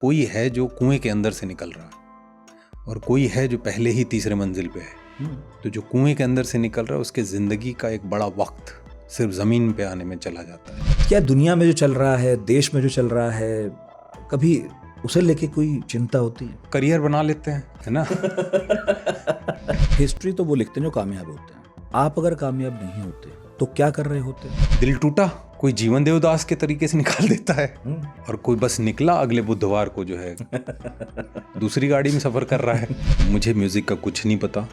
कोई है जो कुएं के अंदर से निकल रहा है और कोई है जो पहले ही तीसरे मंजिल पे है। तो जो कुएं के अंदर से निकल रहा है उसके ज़िंदगी का एक बड़ा वक्त सिर्फ ज़मीन पे आने में चला जाता है। क्या दुनिया में जो चल रहा है, देश में जो चल रहा है, कभी उसे लेके कोई चिंता होती है? करियर बना लेते हैं, है ना। हिस्ट्री तो वो लिखते हैं जो कामयाब होते हैं। आप अगर कामयाब नहीं होते तो क्या कर रहे होते? दिल टूटा, कोई जीवन देवदास के तरीके से निकाल देता है और कोई बस निकला अगले बुधवार को जो है दूसरी गाड़ी में सफर कर रहा है। मुझे म्यूजिक का कुछ नहीं पता,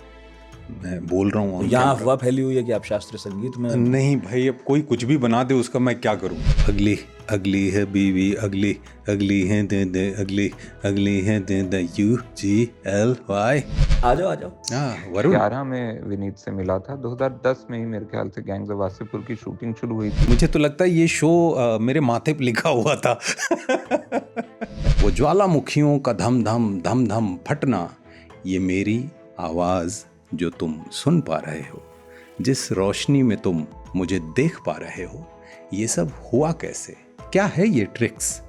मैं बोल रहा हूँ। यहाँ अफवाह फैली हुई है कि आप शास्त्रीय संगीत में। नहीं भाई, अब कोई कुछ भी बना दे उसका मैं क्या करूँ। अगली अगली है बीवी, अगली अगली है दे दे, अगली अगली है दे दे, UGLY। आ जाओ हाँ, वरुण 11 में विनीत से मिला था। 2010 में ही मेरे ख्याल से गैंग्स ऑफ वासेपुर की शूटिंग शुरू हुई थी। मुझे तो लगता है ये शो मेरे माथे पे लिखा हुआ था। वो ज्वालामुखियों का धम धम धम धम फटना, ये मेरी आवाज जो तुम सुन पा रहे हो, जिस रोशनी में तुम मुझे देख पा रहे हो, ये सब हुआ कैसे, क्या है ये ट्रिक्स?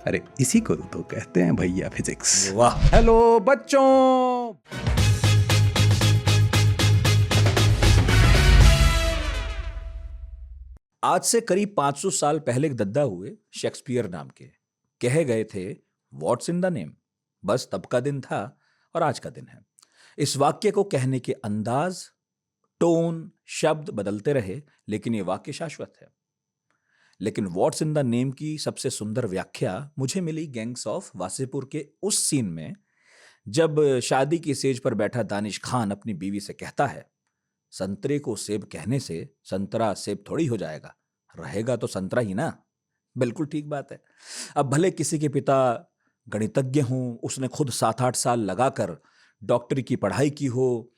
अरे इसी को तो कहते हैं भैया फिजिक्स। वाह। हेलो बच्चों, आज से करीब 500 साल पहले एक दद्दा हुए शेक्सपियर नाम के, कहे गए थे व्हाट्स इन द नेम, बस तब का दिन था और आज का दिन है। इस वाक्य को कहने के अंदाज, टोन, शब्द बदलते रहे, लेकिन ये वाक्य शाश्वत है। लेकिन व्हाट्स इन द नेम की सबसे सुंदर व्याख्या मुझे मिली गैंग्स ऑफ वासेपुर के उस सीन में, जब शादी की सेज पर बैठा दानिश खान अपनी बीवी से कहता है, संतरे को सेब कहने से संतरा सेब थोड़ी हो जाएगा, रहेगा तो संतरा ही ना। बिल्कुल ठीक बात है। अब भले किसी के पिता गणितज्ञ हों, उसने खुद 7-8 साल लगाकर डॉक्टरी की पढ़ाई की हो,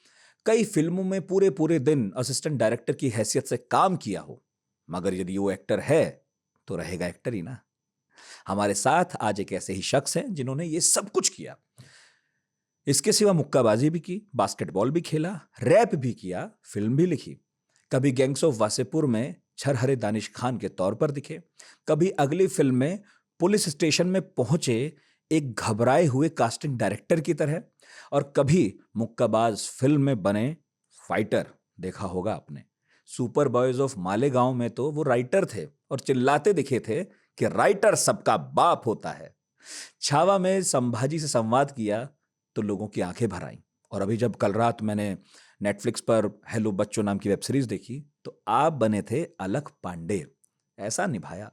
कई फिल्मों में पूरे पूरे दिन असिस्टेंट डायरेक्टर की हैसियत से काम किया हो, मगर यदि वो एक्टर है तो रहेगा एक्टर ही ना। हमारे साथ आज एक ऐसे ही शख्स हैं जिन्होंने ये सब कुछ किया। इसके सिवा मुक्काबाजी भी की, बास्केटबॉल भी खेला, रैप भी किया, फिल्म भी लिखी। कभी गैंग्स ऑफ वासेपुर में छरहरे दानिश खान के तौर पर दिखे, कभी अगली फिल्म में पुलिस स्टेशन में पहुंचे एक घबराए हुए कास्टिंग डायरेक्टर की तरह, और कभी मुक्काबाज फिल्म में बने फाइटर। देखा होगा आपने, सुपर बॉयज ऑफ मालेगांव में तो वो राइटर थे और चिल्लाते दिखे थे कि राइटर सबका बाप होता है। छावा में संभाजी से संवाद किया तो लोगों की आंखें भर आईं। और अभी जब कल रात मैंने नेटफ्लिक्स पर हेलो बच्चों नाम की वेब सीरीज देखी तो आप बने थे अलख पांडे। ऐसा निभाया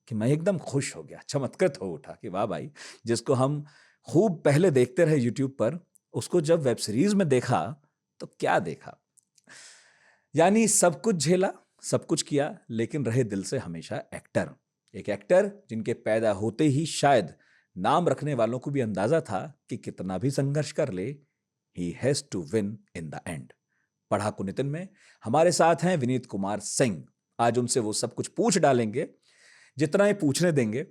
कि मैं एकदम खुश हो गया, चमत्कृत हो उठा कि वाह भाई, जिसको हम खूब पहले देखते रहे यूट्यूब पर, उसको जब वेब सीरीज में देखा तो क्या देखा। यानी सब कुछ झेला, सब कुछ किया, लेकिन रहे दिल से हमेशा एक्टर। एक एक्टर जिनके पैदा होते ही शायद नाम रखने वालों को भी अंदाजा था कि कितना भी संघर्ष कर ले, he has to win in the end. पढ़ाकू नितिन में हमारे साथ हैं विनीत कुमार सिंह। आज उनसे वो सब कुछ पूछ डालेंगे जितना ये पूछने देंगे।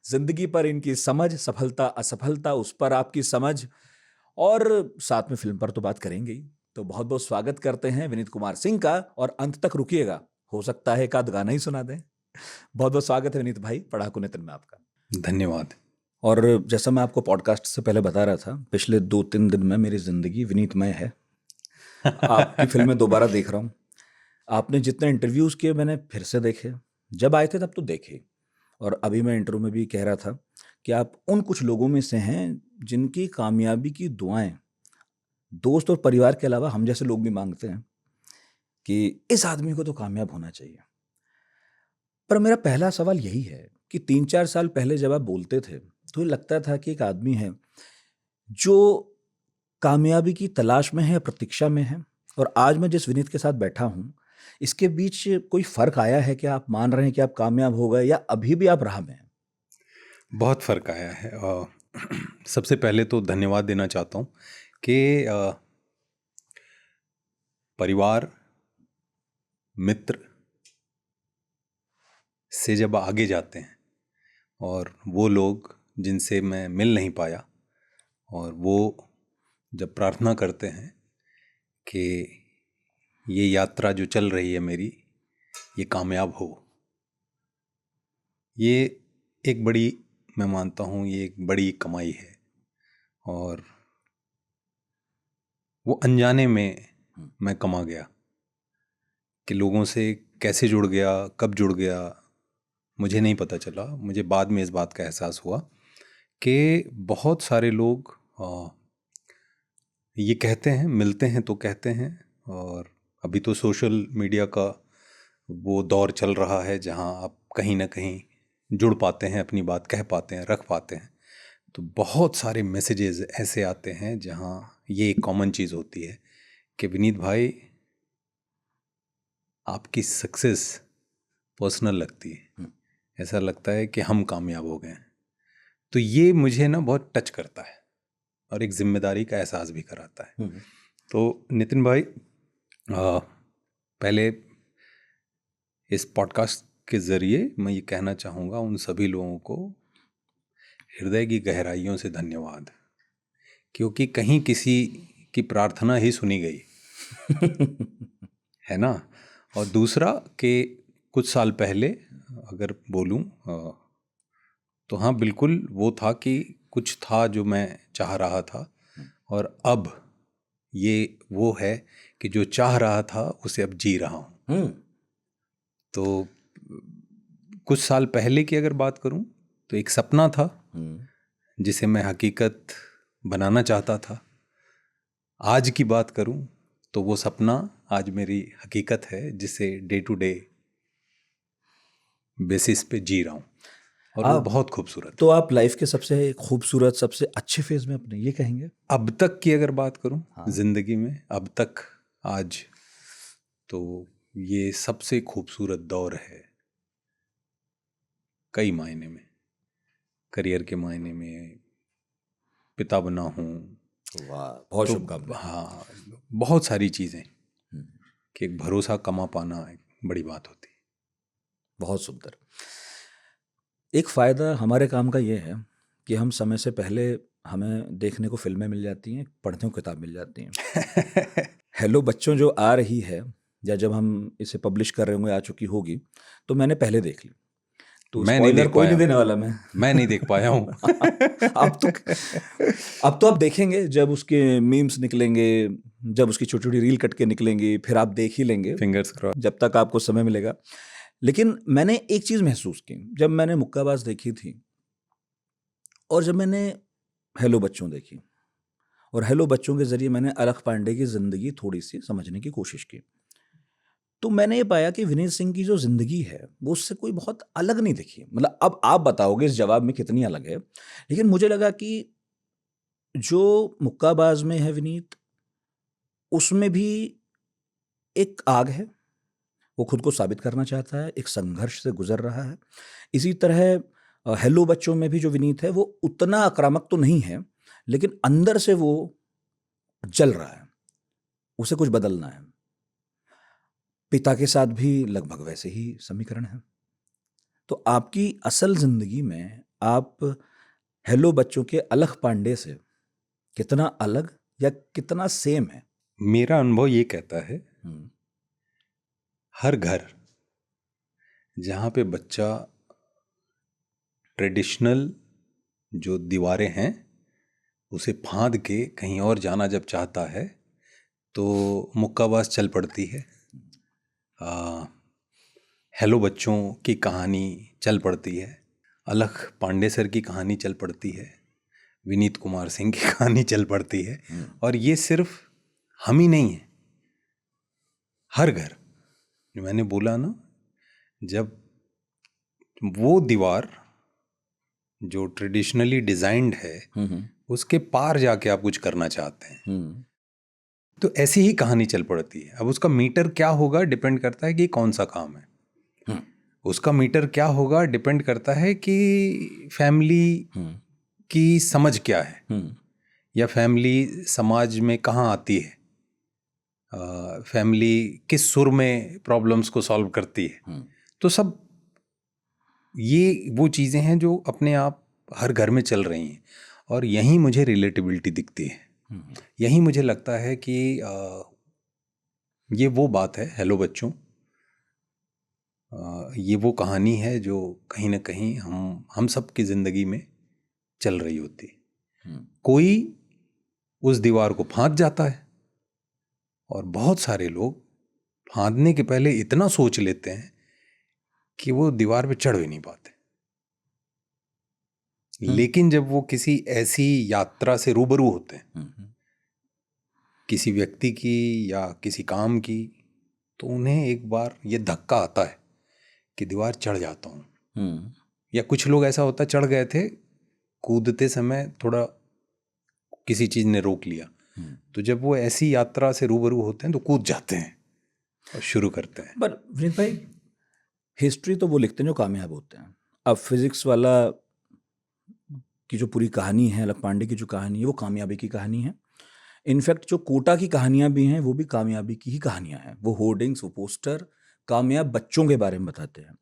जिंदगी पर इनकी समझ, सफलता असफलता उस पर आपकी समझ, और साथ में फिल्म पर तो बात करेंगे ही। तो बहुत बहुत स्वागत करते हैं विनीत कुमार सिंह का, और अंत तक रुकिएगा, हो सकता है एक आध गाना ही सुना दें। बहुत बहुत स्वागत है विनीत भाई पढ़ाकू नितिन में आपका। धन्यवाद। और जैसा मैं आपको पॉडकास्ट से पहले बता रहा था, पिछले 2-3 दिन में मेरी जिंदगी विनीतमय है। आपकी फिल्में दोबारा देख रहा हूँ। आपने जितने इंटरव्यूज किए मैंने फिर से देखे, जब आए थे तब तो देखे, और अभी मैं इंटरव्यू में भी कह रहा था कि आप उन कुछ लोगों में से हैं जिनकी कामयाबी की दुआएं दोस्त और परिवार के अलावा हम जैसे लोग भी मांगते हैं कि इस आदमी को तो कामयाब होना चाहिए। पर मेरा पहला सवाल यही है कि 3-4 साल पहले जब आप बोलते थे तो ये लगता था कि एक आदमी है जो कामयाबी की तलाश में है या प्रतीक्षा में है, और आज मैं जिस विनीत के साथ बैठा हूँ, इसके बीच कोई फर्क आया है? क्या आप मान रहे हैं कि आप कामयाब हो गए, या अभी भी आप राह में हैं? बहुत फ़र्क आया है। सबसे पहले तो धन्यवाद देना चाहता हूँ कि परिवार, मित्र से जब आगे जाते हैं और वो लोग जिनसे मैं मिल नहीं पाया, और वो जब प्रार्थना करते हैं कि ये यात्रा जो चल रही है मेरी, ये कामयाब हो, ये एक बड़ी मैं मानता हूँ ये एक बड़ी कमाई है, और वो अनजाने में मैं कमा गया कि लोगों से कैसे जुड़ गया, कब जुड़ गया, मुझे नहीं पता चला। मुझे बाद में इस बात का एहसास हुआ कि बहुत सारे लोग ये कहते हैं, मिलते हैं तो कहते हैं, और अभी तो सोशल मीडिया का वो दौर चल रहा है जहाँ आप कहीं ना कहीं जुड़ पाते हैं, अपनी बात कह पाते हैं, रख पाते हैं। तो बहुत सारे मैसेजेस ऐसे आते हैं जहाँ ये एक कॉमन चीज़ होती है कि विनीत भाई, आपकी सक्सेस पर्सनल लगती है, ऐसा लगता है कि हम कामयाब हो गए हैं। तो ये मुझे ना बहुत टच करता है और एक जिम्मेदारी का एहसास भी कराता है। तो नितिन भाई, पहले इस पॉडकास्ट के ज़रिए मैं ये कहना चाहूँगा उन सभी लोगों को हृदय की गहराइयों से धन्यवाद, क्योंकि कहीं किसी की प्रार्थना ही सुनी गई है ना। और दूसरा कि कुछ साल पहले अगर बोलूं तो हाँ, बिल्कुल वो था कि कुछ था जो मैं चाह रहा था, और अब ये वो है कि जो चाह रहा था उसे अब जी रहा हूँ। तो कुछ साल पहले की अगर बात करूं तो एक सपना था जिसे मैं हकीकत बनाना चाहता था। आज की बात करूं तो वो सपना आज मेरी हकीकत है, जिसे डे टू डे बेसिस पे जी रहा हूं, और वो बहुत खूबसूरत। तो आप लाइफ के सबसे खूबसूरत, सबसे अच्छे फेज में अपने ये कहेंगे? अब तक की अगर बात करूं जिंदगी में, अब तक आज तो ये सबसे खूबसूरत दौर है, कई मायने में, करियर के मायने में, पिता बना हूँ। वाह, बहुत तो शुभकामनाएं। हाँ, बहुत सारी चीज़ें कि एक भरोसा कमा पाना एक बड़ी बात होती है। बहुत सुंदर। एक फ़ायदा हमारे काम का ये है कि हम समय से पहले, हमें देखने को फिल्में मिल जाती हैं, पढ़ने को किताब मिल जाती हैं। हेलो बच्चों जो आ रही है, या जब हम इसे पब्लिश कर रहे होंगे आ चुकी होगी, तो मैंने पहले देख ली, तो मैं नहीं स्पॉइलर देख कोई नहीं पाया। देने वाला मैं नहीं देख पाया हूँ। अब तो आप देखेंगे जब उसके मीम्स निकलेंगे, जब उसकी छोटी छोटी रील कट के निकलेंगी, फिर आप देख ही लेंगे, फिंगर्स क्रॉस। जब तक आपको समय मिलेगा। लेकिन मैंने एक चीज़ महसूस की जब मैंने मुक्काबाज देखी थी, और जब मैंने हेलो बच्चों देखी, और हेलो बच्चों के ज़रिए मैंने अलख पांडे की ज़िंदगी थोड़ी सी समझने की कोशिश की, तो मैंने ये पाया कि विनीत सिंह की जो ज़िंदगी है वो उससे कोई बहुत अलग नहीं दिखी। मतलब अब आप बताओगे इस जवाब में कितनी अलग है, लेकिन मुझे लगा कि जो मुक्काबाज में है विनीत, उसमें भी एक आग है, वो खुद को साबित करना चाहता है, एक संघर्ष से गुजर रहा है। इसी तरह हेलो बच्चों में भी जो विनीत है वो उतना आक्रामक तो नहीं है, लेकिन अंदर से वो जल रहा है, उसे कुछ बदलना है। पिता के साथ भी लगभग वैसे ही समीकरण है। तो आपकी असल जिंदगी में आप हेलो बच्चों के अलख पांडे से कितना अलग या कितना सेम है? मेरा अनुभव ये कहता है, हर घर जहाँ पे बच्चा ट्रेडिशनल जो दीवारें हैं उसे फांद के कहीं और जाना जब चाहता है तो मुक्काबाज चल पड़ती है। हेलो बच्चों की कहानी चल पड़ती है, अलख पांडे सर की कहानी चल पड़ती है, विनीत कुमार सिंह की कहानी चल पड़ती है। और ये सिर्फ हम ही नहीं है, हर घर, जो मैंने बोला ना, जब वो दीवार जो ट्रेडिशनली डिजाइंड है उसके पार जाके आप कुछ करना चाहते हैं, तो ऐसी ही कहानी चल पड़ती है। अब उसका मीटर क्या होगा डिपेंड करता है कि कौन सा काम है, उसका मीटर क्या होगा डिपेंड करता है कि फैमिली की समझ क्या है, या फैमिली समाज में कहाँ आती है, फैमिली किस सुर में प्रॉब्लम्स को सॉल्व करती है। तो सब ये वो चीज़ें हैं जो अपने आप हर घर में चल रही हैं, और यहीं मुझे रिलेटिबिलिटी दिखती है। यहीं मुझे लगता है कि ये वो बात है हेलो बच्चों ये वो कहानी है जो कहीं ना कहीं हम सब की ज़िंदगी में चल रही होती है। कोई उस दीवार को फांद जाता है और बहुत सारे लोग फांदने के पहले इतना सोच लेते हैं कि वो दीवार पे चढ़ भी नहीं पाते। लेकिन जब वो किसी ऐसी यात्रा से रूबरू होते हैं, किसी व्यक्ति की या किसी काम की, तो उन्हें एक बार ये धक्का आता है कि दीवार चढ़ जाता हूँ। या कुछ लोग ऐसा होता है, चढ़ गए थे, कूदते समय थोड़ा किसी चीज ने रोक लिया, तो जब वो ऐसी यात्रा से रूबरू होते हैं तो कूद जाते हैं और शुरू करते हैं। पर विनीत भाई, हिस्ट्री तो वो लिखते हैं जो कामयाब होते हैं। अब फिजिक्स वाला की जो पूरी कहानी है, अलक पांडे की जो कहानी है, वो कामयाबी की कहानी है। इनफैक्ट जो कोटा की कहानियां भी हैं वो भी कामयाबी की ही कहानियां हैं। वो होर्डिंग्स, वो पोस्टर कामयाब बच्चों के बारे में बताते हैं।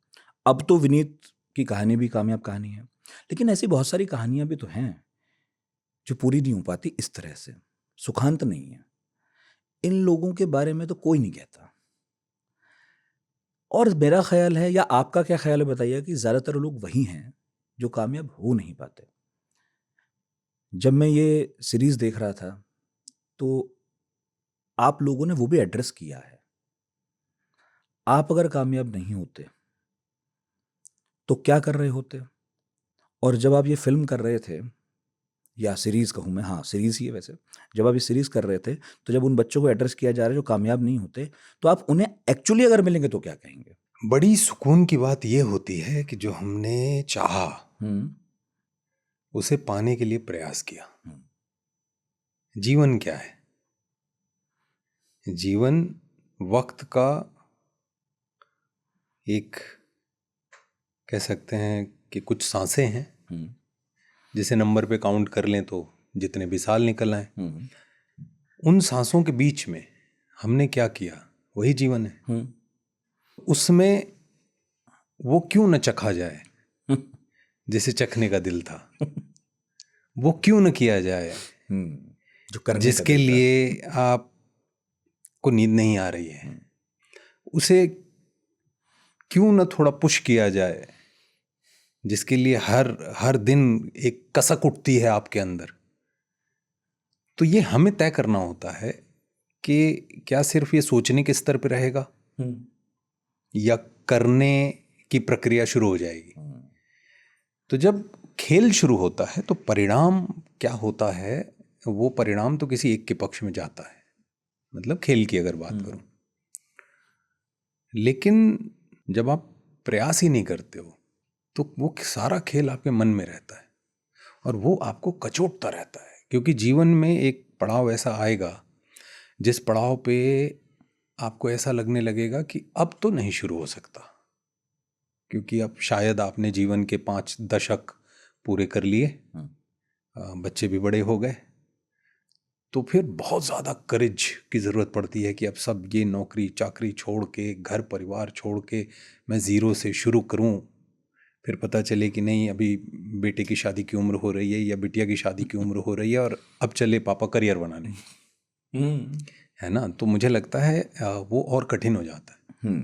अब तो विनीत की कहानी भी कामयाब कहानी है, लेकिन ऐसी बहुत सारी कहानियां भी तो हैं जो पूरी नहीं हो पाती इस तरह से, सुखांत नहीं है। इन लोगों के बारे में तो कोई नहीं कहता। और मेरा ख्याल है, या आपका क्या ख्याल है बताइए, कि ज़्यादातर लोग वही हैं जो कामयाब हो नहीं पाते। जब मैं ये सीरीज़ देख रहा था तो आप लोगों ने वो भी एड्रेस किया है। आप अगर कामयाब नहीं होते तो क्या कर रहे होते? और जब आप ये फिल्म कर रहे थे, या सीरीज़ कहूँ मैं, हाँ सीरीज़ ही है वैसे, जब आप ये सीरीज़ कर रहे थे तो जब उन बच्चों को एड्रेस किया जा रहा है जो कामयाब नहीं होते, तो आप उन्हें एक्चुअली अगर मिलेंगे तो क्या कहेंगे? बड़ी सुकून की बात यह होती है कि जो हमने चाहा उसे पाने के लिए प्रयास किया। जीवन क्या है? जीवन वक्त का एक, कह सकते हैं कि कुछ सांसें हैं, जिसे नंबर पे काउंट कर लें तो जितने भी साल निकल आए। उन सांसों के बीच में हमने क्या किया, वही जीवन है। उसमें वो क्यों न चखा जाए जिसे चखने का दिल था, वो क्यों न किया जाए जो करने जिसके लिए आपको नींद नहीं आ रही है, उसे क्यों न थोड़ा पुश किया जाए जिसके लिए हर दिन एक कसक उठती है आपके अंदर। तो ये हमें तय करना होता है कि क्या सिर्फ ये सोचने के स्तर पर रहेगा या करने की प्रक्रिया शुरू हो जाएगी। तो जब खेल शुरू होता है तो परिणाम क्या होता है, वो परिणाम तो किसी एक के पक्ष में जाता है, मतलब खेल की अगर बात करूं। लेकिन जब आप प्रयास ही नहीं करते हो तो वो सारा खेल आपके मन में रहता है और वो आपको कचोटता रहता है, क्योंकि जीवन में एक पड़ाव ऐसा आएगा जिस पड़ाव पे आपको ऐसा लगने लगेगा कि अब तो नहीं शुरू हो सकता, क्योंकि अब शायद आपने जीवन के 5 दशक पूरे कर लिए, बच्चे भी बड़े हो गए, तो फिर बहुत ज़्यादा करेज की ज़रूरत पड़ती है कि अब सब ये नौकरी चाकरी छोड़ के, घर परिवार छोड़ के मैं ज़ीरो से शुरू करूं। फिर पता चले कि नहीं, अभी बेटे की शादी की उम्र हो रही है या बिटिया की शादी की उम्र हो रही है और अब चले पापा करियर बनाने, है ना। तो मुझे लगता है वो और कठिन हो जाता है।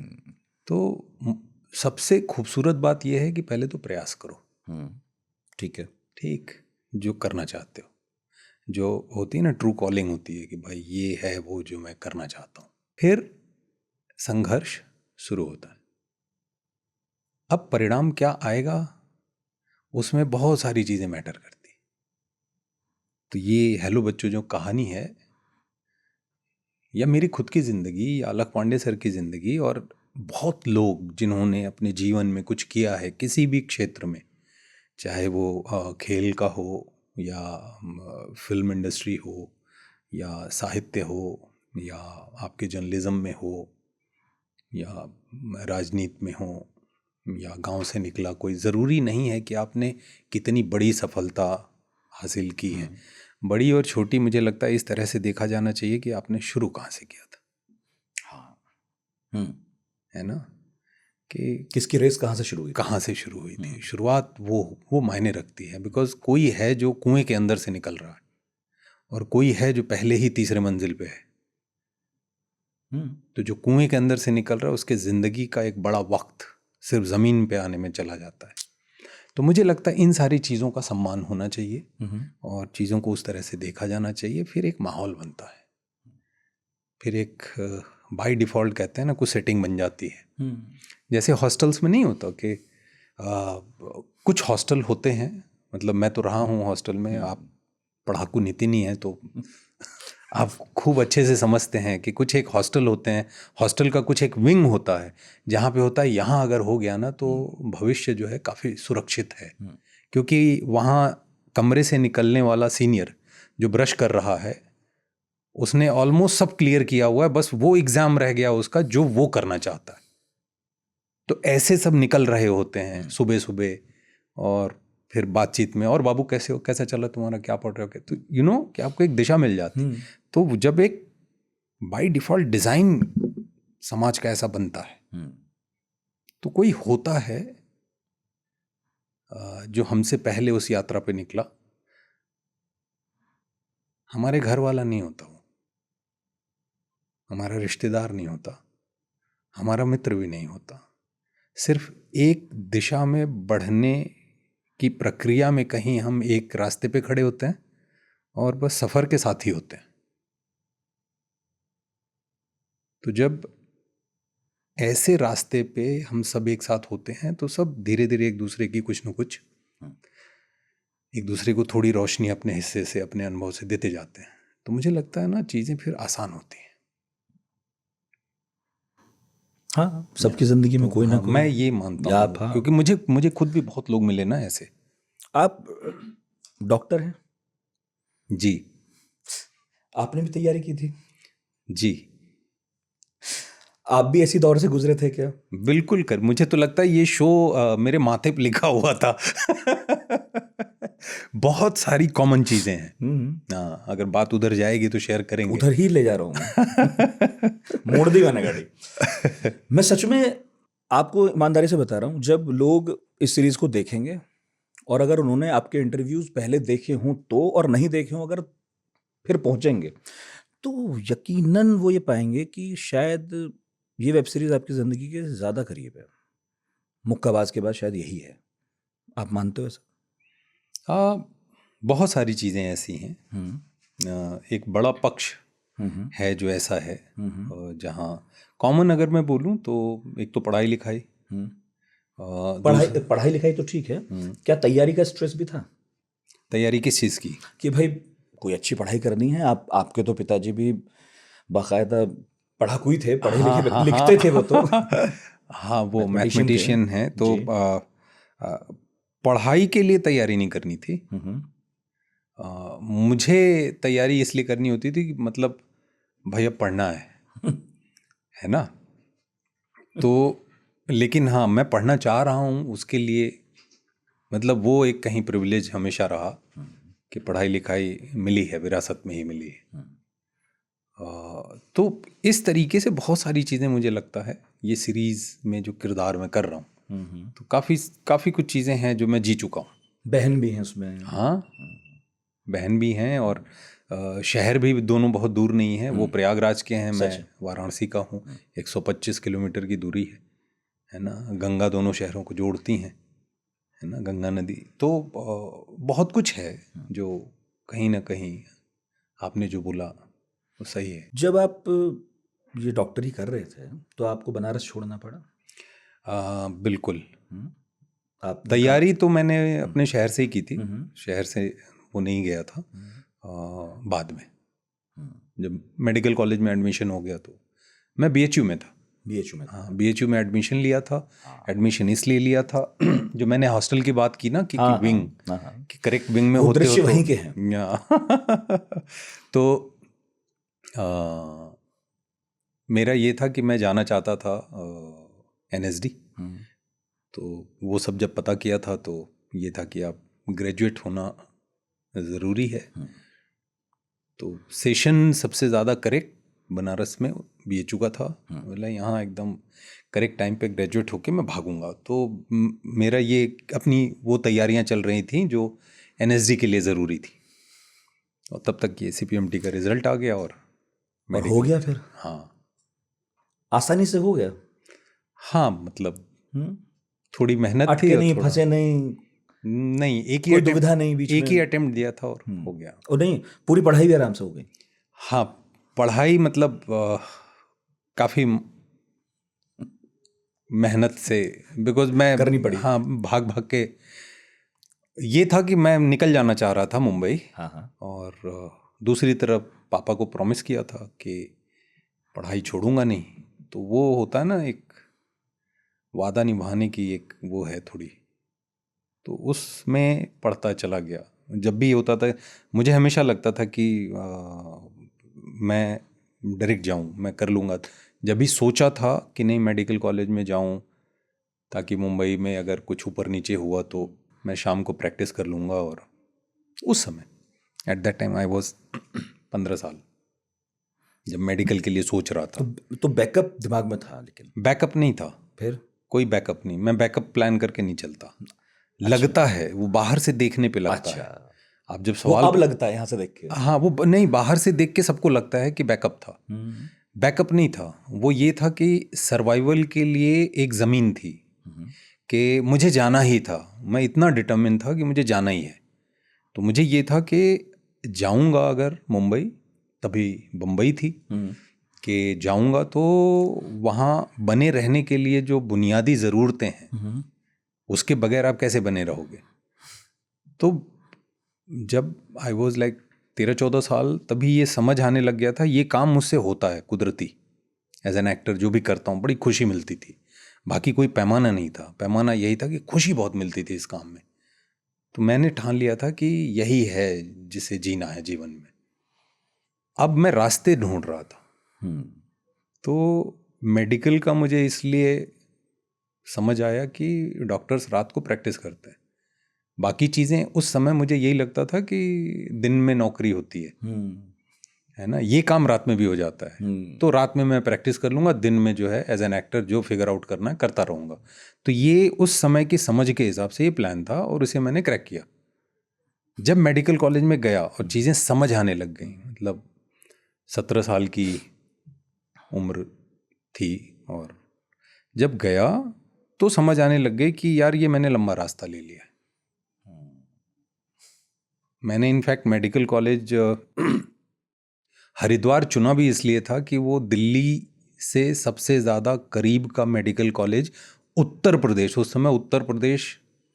तो सबसे खूबसूरत बात यह है कि पहले तो प्रयास करो। ठीक है, ठीक, जो करना चाहते हो, जो होती है ना ट्रू कॉलिंग होती है कि भाई ये है वो जो मैं करना चाहता हूँ। फिर संघर्ष शुरू होता है। अब परिणाम क्या आएगा उसमें बहुत सारी चीज़ें मैटर करती। तो ये हेलो बच्चों जो कहानी है, या मेरी खुद की ज़िंदगी या अलक पांडे सर की ज़िंदगी, और बहुत लोग जिन्होंने अपने जीवन में कुछ किया है किसी भी क्षेत्र में, चाहे वो खेल का हो या फिल्म इंडस्ट्री हो या साहित्य हो या आपके जर्नलिज्म में हो या राजनीति में हो या गांव से निकला कोई, ज़रूरी नहीं है कि आपने कितनी बड़ी सफलता हासिल की है। बड़ी और छोटी मुझे लगता है इस तरह से देखा जाना चाहिए कि आपने शुरू कहाँ से किया था। हाँ, है ना, कि किसकी रेस कहाँ से शुरू हुई, कहाँ से शुरू हुई थी। शुरुआत वो मायने रखती है, बिकॉज कोई है जो कुएं के अंदर से निकल रहा है और कोई है जो पहले ही तीसरे मंजिल पे है। तो जो कुएं के अंदर से निकल रहा है उसके ज़िंदगी का एक बड़ा वक्त सिर्फ ज़मीन पे आने में चला जाता है। तो मुझे लगता है इन सारी चीज़ों का सम्मान होना चाहिए और चीज़ों को उस तरह से देखा जाना चाहिए, फिर एक माहौल बनता है, फिर एक बाय डिफ़ॉल्ट कहते हैं ना, कुछ सेटिंग बन जाती है। जैसे हॉस्टल्स में नहीं होता कि कुछ हॉस्टल होते हैं, मतलब मैं तो रहा हूँ हॉस्टल में, आप पढ़ाकू नीति नहीं है तो आप खूब अच्छे से समझते हैं कि कुछ एक हॉस्टल होते हैं, हॉस्टल का कुछ एक विंग होता है जहाँ पे होता है यहाँ अगर हो गया ना तो भविष्य जो है काफ़ी सुरक्षित है, क्योंकि वहाँ कमरे से निकलने वाला सीनियर जो ब्रश कर रहा है उसने ऑलमोस्ट सब क्लियर किया हुआ है, बस वो एग्ज़ाम रह गया उसका जो वो करना चाहता है। तो ऐसे सब निकल रहे होते हैं सुबह सुबह, और फिर बातचीत में, और बाबू कैसे हो, कैसा चला तुम्हारा, क्या पढ़ रहे हो, तो यू नो कि आपको एक दिशा मिल जाती। तो जब एक बाय डिफ़ॉल्ट डिज़ाइन समाज का ऐसा बनता है तो कोई होता है जो हमसे पहले उस यात्रा पे निकला, हमारे घर वाला नहीं होता, वो हमारा रिश्तेदार नहीं होता, हमारा मित्र भी नहीं होता, सिर्फ एक दिशा में बढ़ने की प्रक्रिया में कहीं हम एक रास्ते पे खड़े होते हैं और बस सफ़र के साथी होते हैं। तो जब ऐसे रास्ते पे हम सब एक साथ होते हैं तो सब धीरे धीरे एक दूसरे की कुछ न कुछ, एक दूसरे को थोड़ी रोशनी अपने हिस्से से, अपने अनुभव से देते जाते हैं। तो मुझे लगता है ना चीज़ें फिर आसान होती हैं। हाँ, सबकी जिंदगी में कोई ना कोई, मैं ये मानता हूँ, हाँ। क्योंकि मुझे खुद भी बहुत लोग मिले ना ऐसे। आप डॉक्टर हैं? जी आपने भी तैयारी की थी? जी आप भी ऐसी दौर से गुजरे थे क्या? बिल्कुल कर, मुझे तो लगता है ये शो मेरे माथे पे लिखा हुआ था। बहुत सारी कॉमन चीज़ें हैं। हाँ, अगर बात उधर जाएगी तो शेयर करेंगे। उधर ही ले जा रहा हूँ मैं। मोड़ दी मैंने गाड़ी। मैं सच में आपको ईमानदारी से बता रहा हूँ, जब लोग इस सीरीज को देखेंगे और अगर उन्होंने आपके इंटरव्यूज पहले देखे हों तो, और नहीं देखे हों अगर फिर पहुंचेंगे, तो यकीनन वो ये पाएंगे कि शायद ये वेब सीरीज आपकी ज़िंदगी के ज़्यादा करीब है। मुक्काबाज के बाद शायद यही है। आप मानते हो ऐसा? बहुत सारी चीज़ें ऐसी हैं। एक बड़ा पक्ष है जो ऐसा है, जहाँ कॉमन अगर मैं बोलूँ तो एक तो पढ़ाई लिखाई। पढ़ाई लिखाई तो ठीक है, क्या तैयारी का स्ट्रेस भी था? तैयारी किस चीज़ की? कि भाई कोई अच्छी पढ़ाई करनी है। आपके तो पिताजी भी बाकायदा पढ़ाकू ही थे, पढ़े लिखे लिखते थे वो तो। हाँ, वो मैथमेटिशियन है, तो पढ़ाई के लिए तैयारी नहीं करनी थी। मुझे तैयारी इसलिए करनी होती थी कि मतलब भैया पढ़ना है ना। तो लेकिन हाँ, मैं पढ़ना चाह रहा हूँ, उसके लिए मतलब वो एक कहीं प्रिविलेज हमेशा रहा कि पढ़ाई लिखाई मिली है, विरासत में ही मिली है। तो इस तरीके से बहुत सारी चीज़ें मुझे लगता है ये सीरीज़ में जो किरदार मैं कर रहा हूँ, तो काफ़ी कुछ चीज़ें हैं जो मैं जी चुका हूँ। बहन भी हैं उसमें? हाँ, बहन भी हैं, और शहर भी दोनों बहुत दूर नहीं है। वो प्रयागराज के हैं, मैं वाराणसी का हूँ। 125 किलोमीटर की दूरी है ना। गंगा दोनों शहरों को जोड़ती हैं, है ना, गंगा नदी। तो बहुत कुछ है जो कहीं ना कहीं आपने जो बोला वो सही है। जब आप ये डॉक्टरी कर रहे थे तो आपको बनारस छोड़ना पड़ा? बिल्कुल। आप तैयारी तो मैंने अपने शहर से ही की थी, शहर से वो नहीं गया था। बाद में जब मेडिकल कॉलेज में एडमिशन हो गया तो मैं बीएचयू में था। हाँ, बीएचयू में एडमिशन लिया था। एडमिशन इसलिए लिया था जो मैंने हॉस्टल की बात की ना कि विंग, कि करेक्ट विंग में होते हो तो वहीं के हैं। तो मेरा ये था कि मैं जाना चाहता था एनएसडी। तो वो सब जब पता किया था तो ये था कि आप ग्रेजुएट होना ज़रूरी है। तो सेशन सबसे ज़्यादा करेक्ट बनारस में बीएचयू का था। बोला यहाँ एकदम करेक्ट टाइम पे ग्रेजुएट होके मैं भागूंगा। तो मेरा ये अपनी वो तैयारियां चल रही थी जो एनएसडी के लिए ज़रूरी थी, और तब तक ये सीपीएमटी का रिजल्ट आ गया और हो गया फिर। हाँ, आसानी से हो गया। हाँ, मतलब थोड़ी मेहनत अटके थी और नहीं, थोड़ा फंसे नहीं, नहीं, एक ही कोई attempt- दुविधा नहीं बीच एक में? ही अटेम्प्ट दिया था और हो गया। और नहीं, पूरी पढ़ाई भी आराम से हो गई? हाँ, पढ़ाई मतलब काफ़ी मेहनत से, बिकॉज मैं करनी पड़ी। हाँ, भाग भाग के ये था कि मैं निकल जाना चाह रहा था मुंबई, हाँ हाँ। और दूसरी तरफ पापा को प्रॉमिस किया था कि पढ़ाई छोड़ूंगा नहीं। तो वो होता है ना, एक वादा निभाने की एक वो है थोड़ी, तो उसमें पढ़ता चला गया। जब भी होता था मुझे हमेशा लगता था कि मैं डायरेक्ट जाऊं, मैं कर लूँगा। जब भी सोचा था कि नहीं मेडिकल कॉलेज में जाऊं ताकि मुंबई में अगर कुछ ऊपर नीचे हुआ तो मैं शाम को प्रैक्टिस कर लूँगा। और उस समय at that time I was 15 साल जब मेडिकल के लिए सोच रहा था। तो बैकअप दिमाग में था, लेकिन बैकअप नहीं था, फिर कोई बैकअप नहीं। मैं बैकअप प्लान करके नहीं चलता। लगता है वो बाहर से देखने पे लगता है। आप जब वो सवाल अब लगता है यहाँ से देख के? हाँ, वो नहीं, बाहर से देख के सबको लगता है कि बैकअप था। बैकअप नहीं था, वो ये था कि सर्वाइवल के लिए एक ज़मीन थी कि मुझे जाना ही था। मैं इतना डिटर्मिन था कि मुझे जाना ही है। तो मुझे ये था कि जाऊंगा अगर मुंबई, तभी बम्बई थी, कि जाऊंगा तो वहाँ बने रहने के लिए जो बुनियादी ज़रूरतें हैं उसके बगैर आप कैसे बने रहोगे। तो जब आई वॉज लाइक 13-14 साल, तभी ये समझ आने लग गया था ये काम मुझसे होता है कुदरती। एज एन एक्टर जो भी करता हूँ बड़ी खुशी मिलती थी। बाकी कोई पैमाना नहीं था, पैमाना यही था कि खुशी बहुत मिलती थी इस काम में। तो मैंने ठान लिया था कि यही है जिसे जीना है जीवन में। अब मैं रास्ते ढूंढ रहा था। तो मेडिकल का मुझे इसलिए समझ आया कि डॉक्टर्स रात को प्रैक्टिस करते हैं। बाकी चीज़ें उस समय मुझे यही लगता था कि दिन में नौकरी होती है ना, ये काम रात में भी हो जाता है। तो रात में मैं प्रैक्टिस कर लूँगा, दिन में जो है एज एन एक्टर जो फिगर आउट करना है करता रहूँगा। तो ये उस समय की समझ के हिसाब से ये प्लान था और इसे मैंने क्रैक किया। जब मेडिकल कॉलेज में गया और चीज़ें समझ आने लग गई, मतलब 17 साल की उम्र थी, और जब गया तो समझ आने लग गई कि यार ये मैंने लंबा रास्ता ले लिया है। मैंने इनफैक्ट मेडिकल कॉलेज हरिद्वार चुना भी इसलिए था कि वो दिल्ली से सबसे ज़्यादा करीब का मेडिकल कॉलेज उत्तर प्रदेश, उस समय उत्तर प्रदेश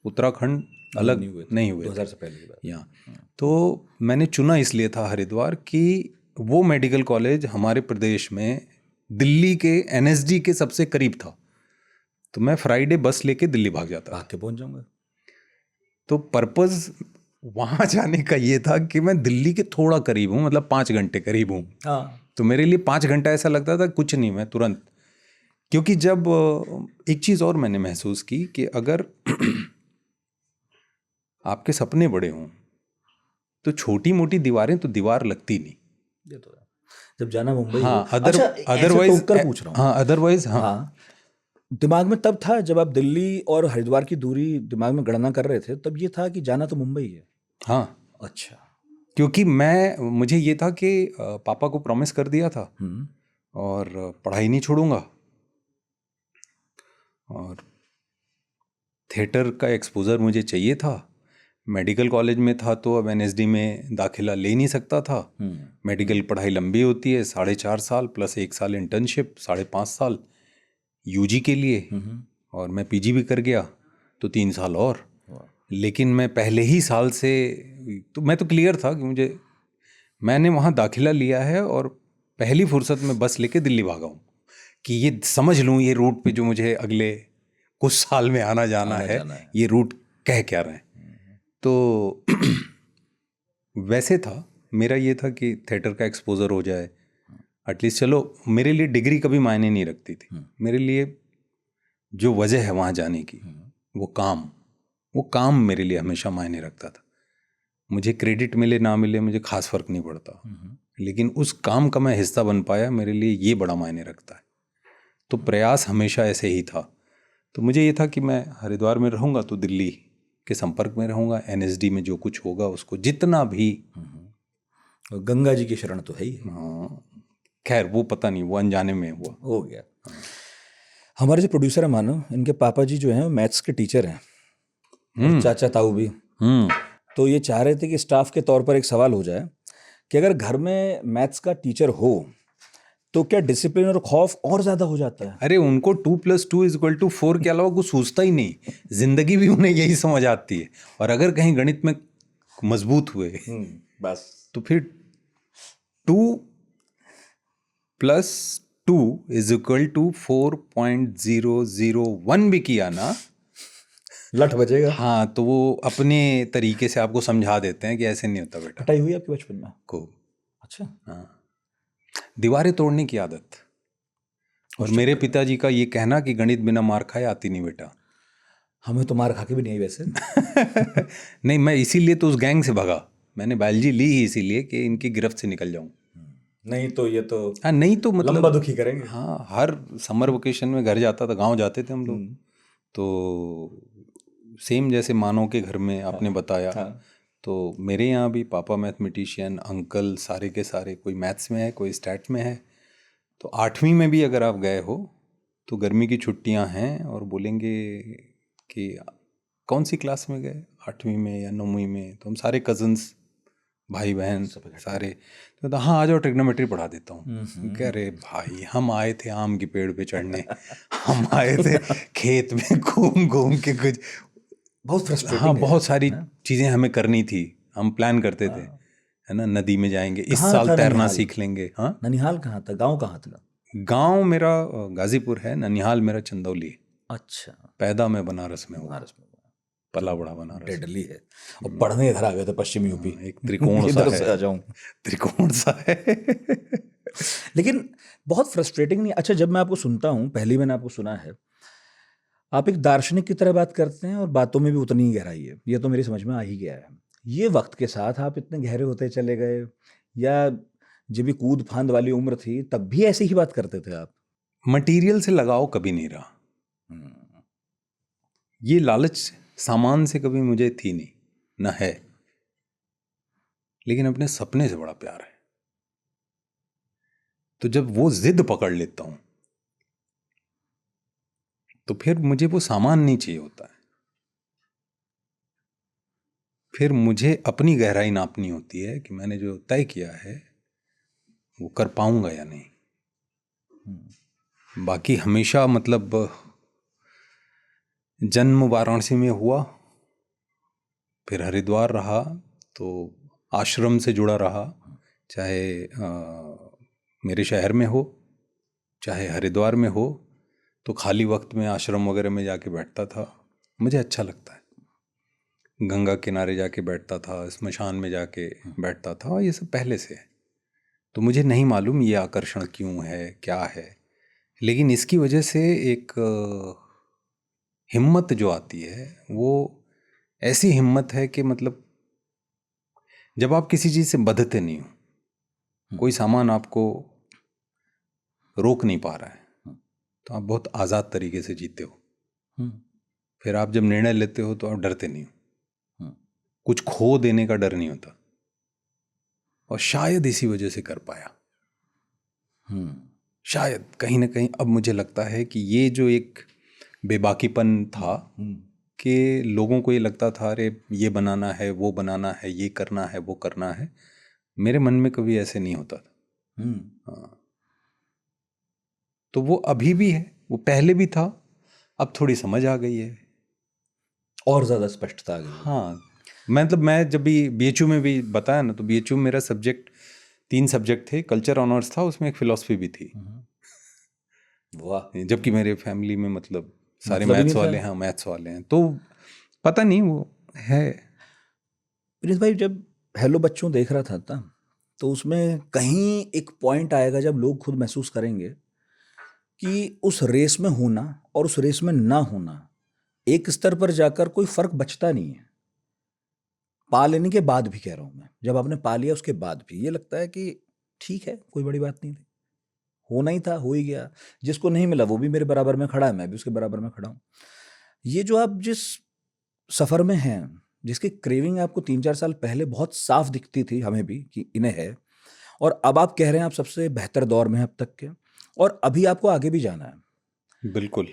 उत्तराखंड अलग नहीं हुए 2000 से पहले की बात। यहाँ। तो मैंने चुना इसलिए था हरिद्वार कि वो मेडिकल कॉलेज हमारे प्रदेश में दिल्ली के NSD के सबसे करीब था। तो मैं फ्राइडे बस लेके दिल्ली भाग जाता, भाग के पहुंच जाऊंगा। तो पर्पज़ वहाँ जाने का ये था कि मैं दिल्ली के थोड़ा करीब हूँ, मतलब 5 घंटे करीब हूँ। तो मेरे लिए 5 घंटा ऐसा लगता था कुछ नहीं, मैं तुरंत। क्योंकि जब एक चीज़ और मैंने महसूस की कि अगर आपके सपने बड़े हों तो छोटी मोटी दीवारें तो दीवार लगती नहीं। ये तो है। जब जाना मुंबई हाँ, हो। अच्छा, अदरवाइज टोककर पूछ रहा हूँ। हाँ, अदरवाइज हाँ, हाँ, दिमाग में तब था जब आप दिल्ली और हरिद्वार की दूरी दिमाग में गणना कर रहे थे, तब ये था कि जाना तो मुंबई है। हाँ, अच्छा। क्योंकि मुझे ये था कि पापा को प्रॉमिस कर दिया था और पढ़ाई नहीं छोड़ूंगा, और थिएटर का एक्सपोजर मुझे चाहिए था। मेडिकल कॉलेज में था तो अब NSD में दाखिला ले नहीं सकता था। मेडिकल पढ़ाई लंबी होती है, 4.5 साल प्लस 1 साल इंटर्नशिप, 5.5 साल UG के लिए, और मैं PG भी कर गया तो 3 साल और। लेकिन मैं पहले ही साल से तो मैं तो क्लियर था कि मैंने वहाँ दाखिला लिया है और पहली फुर्सत में बस लेके दिल्ली भागा हूँ कि ये समझ लूँ ये रूट पे जो मुझे अगले कुछ साल में आना जाना है ये रूट कह क्या रहे हैं। तो वैसे था, मेरा ये था कि थिएटर का एक्सपोजर हो जाए एटलीस्ट। चलो, मेरे लिए डिग्री कभी मायने नहीं रखती थी। मेरे लिए जो वजह है वहाँ जाने की, वो काम मेरे लिए हमेशा मायने रखता था। मुझे क्रेडिट मिले ना मिले मुझे खास फर्क नहीं पड़ता, लेकिन उस काम का मैं हिस्सा बन पाया, मेरे लिए ये बड़ा मायने रखता है। तो प्रयास हमेशा ऐसे ही था। तो मुझे ये था कि मैं हरिद्वार में रहूँगा तो दिल्ली के संपर्क में रहूँगा, NSD में जो कुछ होगा उसको जितना भी। गंगा जी की शरण तो है ही। हाँ, खैर वो पता नहीं, वो अनजाने में हुआ, हो गया। हमारे जो प्रोड्यूसर है मानो, इनके पापा जी जो हैं वो मैथ्स के टीचर हैं, और हम्म चाचा ताऊ भी। हम्म तो ये चाह रहे थे कि स्टाफ के तौर पर एक सवाल हो जाए कि अगर घर में मैथ्स का टीचर हो तो क्या डिसिप्लिन और खौफ और ज्यादा हो जाता है? अरे उनको 2+2=4 के अलावा कुछ सूझता ही नहीं, जिंदगी भी उन्हें यही समझ आती है। और अगर कहीं गणित में मजबूत हुए बस। तो फिर 2+2=4.001 भी किया ना, लठ बजेगा। हाँ, तो वो अपने तरीके से आपको समझा देते हैं कि ऐसे नहीं होता बेटा पिटाई हुई आपके बचपन में? को। अच्छा। हाँ, दीवारें तोड़ने की आदत। और मेरे पिताजी का ये कहना कि गणित बिना मार खाए आती नहीं बेटा। हमें तो मार खा के भी नहीं आई वैसे। नहीं, मैं इसीलिए तो उस गैंग से भागा। मैंने बायोलॉजी ली ही इसीलिए कि इनकी गिरफ्त से निकल जाऊं। नहीं तो ये तो हाँ, नहीं तो मतलब लंबा दुखी करेंगे। हाँ, हर समर वेकेशन में घर जाता था, गांव जाते थे हम लोग। तो सेम जैसे मानो के घर में आपने बताया, तो मेरे यहाँ भी पापा मैथमेटिशियन, अंकल सारे के सारे, कोई मैथ्स में है, कोई स्टैट में है। तो 8वीं में भी अगर आप गए हो तो गर्मी की छुट्टियां हैं और बोलेंगे कि कौन सी क्लास में गए, 8वीं में या 9वीं में, तो हम सारे कजन्स, भाई बहन सारे, तो हाँ आ जाओ ट्रिग्नोमेट्री पढ़ा देता हूँ। कह रहे भाई, हम आए थे आम के पेड़ पे चढ़ने, हम आए थे खेत में घूम घूम के कुछ, बहुत फ्रस्ट्रेटिंग हाँ, है। बहुत सारी चीज़ें हमें करनी थी, हम प्लान करते थे, है ना, नदी में जाएंगे, इस कहाँ साल था तैरना ननिहाल? सीख लेंगे। हाँ, ननिहाल कहाँ था, गांव कहाँ था? गांव मेरा गाजीपुर है, ननिहाल मेरा चंदौली। अच्छा। पैदा मैं बनारस में हूँ, बनारस में? पला बड़ा बनारस। डेडली है। और पढ़ने इधर आ गए थे पश्चिमी यूपी। एक त्रिकोण सा इधर है, से आ जाऊं। त्रिकोण सा है। लेकिन बहुत फ्रस्ट्रेटिंग नहीं? अच्छा, जब मैं आपको सुनता हूँ, पहली मैंने आपको सुना है, आप एक दार्शनिक की तरह बात करते हैं और बातों में भी उतनी ही गहराई है, ये तो मेरी समझ में आ ही गया है। ये वक्त के साथ आप इतने गहरे होते चले गए, या जब भी कूद फांद वाली उम्र थी तब भी ऐसी ही बात करते थे आप? मटेरियल से लगाव कभी नहीं रहा, ये लालच सामान से कभी मुझे थी नहीं, ना है, लेकिन अपने सपने से बड़ा प्यार है। तो जब वो जिद पकड़ लेता हूं तो फिर मुझे वो सामान नहीं चाहिए होता है, फिर मुझे अपनी गहराई नापनी होती है कि मैंने जो तय किया है वो कर पाऊंगा या नहीं। बाकी हमेशा मतलब जन्म वाराणसी में हुआ, फिर हरिद्वार रहा, तो आश्रम से जुड़ा रहा, चाहे मेरे शहर में हो चाहे हरिद्वार में हो, तो खाली वक्त में आश्रम वगैरह में जाके बैठता था, मुझे अच्छा लगता है। गंगा किनारे जाके बैठता था, स्मशान में जाके बैठता था, ये सब पहले से है। तो मुझे नहीं मालूम ये आकर्षण क्यों है, क्या है, लेकिन इसकी वजह से एक हिम्मत जो आती है, वो ऐसी हिम्मत है कि मतलब जब आप किसी चीज़ से बंधते नहीं हो, कोई सामान आपको रोक नहीं पा रहा है, तो आप बहुत आज़ाद तरीके से जीते हो। फिर आप जब निर्णय लेते हो तो आप डरते नहीं हो, कुछ खो देने का डर नहीं होता, और शायद इसी वजह से कर पाया। शायद कहीं ना कहीं अब मुझे लगता है कि ये जो एक बेबाकीपन था कि लोगों को ये लगता था अरे ये बनाना है, वो बनाना है, ये करना है, वो करना है, मेरे मन में कभी ऐसे नहीं होता था। हाँ, तो वो अभी भी है, वो पहले भी था, अब थोड़ी समझ आ गई है, और ज़्यादा स्पष्टता आ गई। हाँ, मतलब मैं जब भी बीएचयू में भी बताया ना, तो बीएचयू में मेरा सब्जेक्ट 3 सब्जेक्ट थे, कल्चर ऑनर्स था, उसमें एक फिलॉसफी भी थी। वाह। जबकि मेरे फैमिली में मतलब सारे मतलब ही मैथ्स नहीं वाले था। हैं, मैथ्स वाले हैं, तो पता नहीं वो है। प्रिंस भाई, जब हेलो बच्चों देख रहा था तो उसमें कहीं एक पॉइंट आएगा जब लोग खुद महसूस करेंगे कि उस रेस में होना और उस रेस में ना होना, एक स्तर पर जाकर कोई फर्क बचता नहीं है। पा लेने के बाद भी कह रहा हूं मैं, जब आपने पा लिया उसके बाद भी ये लगता है कि ठीक है, कोई बड़ी बात नहीं थी, होना ही था, हो ही गया। जिसको नहीं मिला वो भी मेरे बराबर में खड़ा है, मैं भी उसके बराबर में खड़ा हूं। ये जो आप जिस सफर में हैं, जिसकी क्रेविंग आपको 3-4 साल पहले बहुत साफ दिखती थी, हमें भी, कि इन्हें है, और अब आप कह रहे हैं आप सबसे बेहतर दौर में हैं अब तक के, और अभी आपको आगे भी जाना है, बिल्कुल।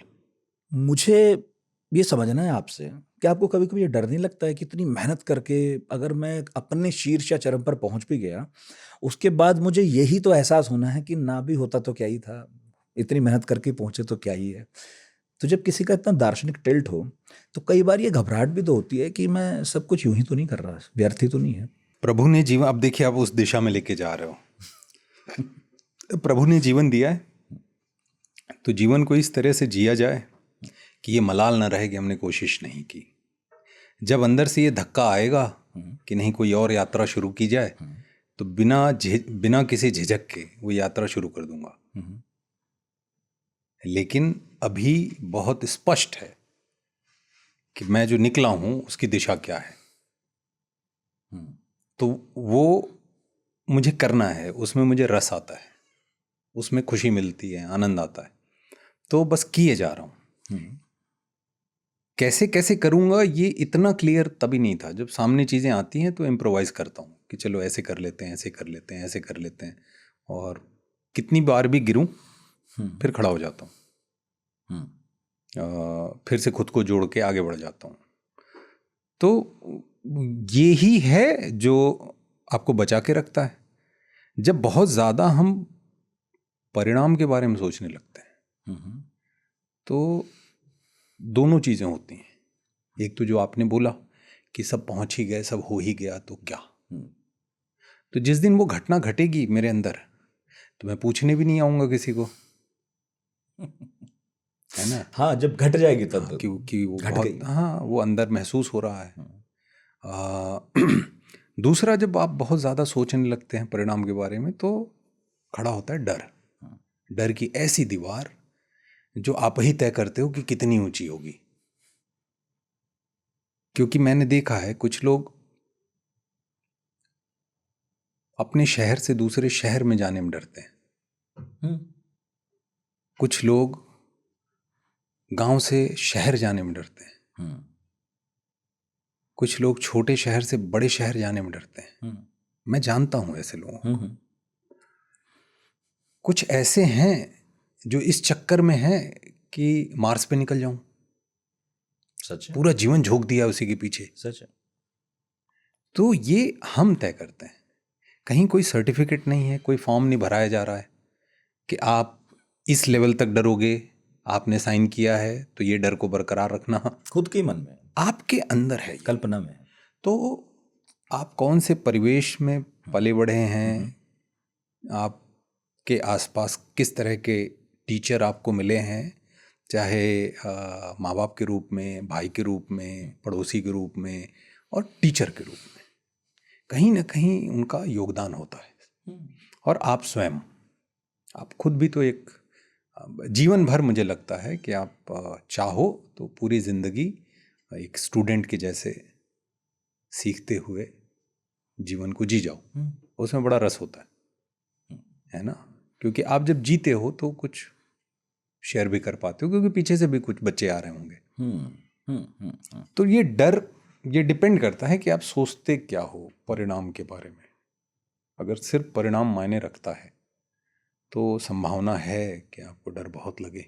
मुझे ये समझना है आपसे कि आपको कभी कभी ये डर नहीं लगता है कि इतनी मेहनत करके अगर मैं अपने शीर्ष या चरम पर पहुंच भी गया, उसके बाद मुझे यही तो एहसास होना है कि ना भी होता तो क्या ही था, इतनी मेहनत करके पहुंचे तो क्या ही है। तो जब किसी का इतना दार्शनिक टिल्ट हो तो कई बार ये घबराहट भी तो होती है कि मैं सब कुछ यूं ही तो नहीं कर रहा, व्यर्थ ही तो नहीं है। प्रभु ने जीवन, अब देखिए आप उस दिशा में लेके जा रहे हो। प्रभु ने जीवन दिया है तो जीवन को इस तरह से जिया जाए कि ये मलाल ना रहे कि हमने कोशिश नहीं की। जब अंदर से ये धक्का आएगा कि नहीं कोई और यात्रा शुरू की जाए, तो बिना किसी झिझक के वो यात्रा शुरू कर दूंगा। लेकिन अभी बहुत स्पष्ट है कि मैं जो निकला हूं उसकी दिशा क्या है, तो वो मुझे करना है, उसमें मुझे रस आता है, उसमें खुशी मिलती है, आनंद आता है, तो बस किए जा रहा हूं। कैसे कैसे करूंगा ये इतना क्लियर तभी नहीं था। जब सामने चीज़ें आती हैं तो इम्प्रोवाइज करता हूँ कि चलो ऐसे कर लेते हैं, ऐसे कर लेते हैं, ऐसे कर लेते हैं, और कितनी बार भी गिरूं फिर खड़ा हो जाता हूँ, फिर से खुद को जोड़ के आगे बढ़ जाता हूँ। तो ये ही है जो आपको बचा के रखता है। जब बहुत ज़्यादा हम परिणाम के बारे में सोचने लगते हैं तो दोनों चीज़ें होती हैं। एक तो जो आपने बोला कि सब पहुंच ही गए, सब हो ही गया तो क्या, तो जिस दिन वो घटना घटेगी मेरे अंदर तो मैं पूछने भी नहीं आऊँगा किसी को, है ना। हाँ, जब घट जाएगी तब हाँ, क्योंकि वो घट बहुत, गई। हाँ वो अंदर महसूस हो रहा है। दूसरा, जब आप बहुत ज़्यादा सोचने लगते हैं परिणाम के बारे में तो खड़ा होता है डर। डर की ऐसी दीवार जो आप ही तय करते हो कि कितनी ऊंची होगी। क्योंकि मैंने देखा है कुछ लोग अपने शहर से दूसरे शहर में जाने में डरते हैं, कुछ लोग गांव से शहर जाने में डरते हैं, कुछ लोग छोटे शहर से बड़े शहर जाने में डरते हैं। मैं जानता हूं ऐसे लोगों को। कुछ ऐसे हैं जो इस चक्कर में हैं कि मार्स पे निकल जाऊं, सच है, पूरा जीवन झोंक दिया उसी के पीछे। सच है। तो ये हम तय करते हैं। कहीं कोई सर्टिफिकेट नहीं है, कोई फॉर्म नहीं भराया जा रहा है कि आप इस लेवल तक डरोगे, आपने साइन किया है तो ये डर को बरकरार रखना खुद के मन में, आपके अंदर है, कल्पना में। तो आप कौन से परिवेश में पले बढ़े हैं, आपके आसपास किस तरह के टीचर आपको मिले हैं, चाहे माँ बाप के रूप में, भाई के रूप में, पड़ोसी के रूप में और टीचर के रूप में, कहीं ना कहीं उनका योगदान होता है। और आप स्वयं, आप खुद भी तो एक जीवन भर, मुझे लगता है कि आप चाहो तो पूरी ज़िंदगी एक स्टूडेंट के जैसे सीखते हुए जीवन को जी जाओ। उसमें बड़ा रस होता है ना, क्योंकि आप जब जीते हो तो कुछ शेयर भी कर पाते हो, क्योंकि पीछे से भी कुछ बच्चे आ रहे होंगे। तो ये डर, ये डिपेंड करता है कि आप सोचते क्या हो परिणाम के बारे में। अगर सिर्फ परिणाम मायने रखता है तो संभावना है कि आपको डर बहुत लगे।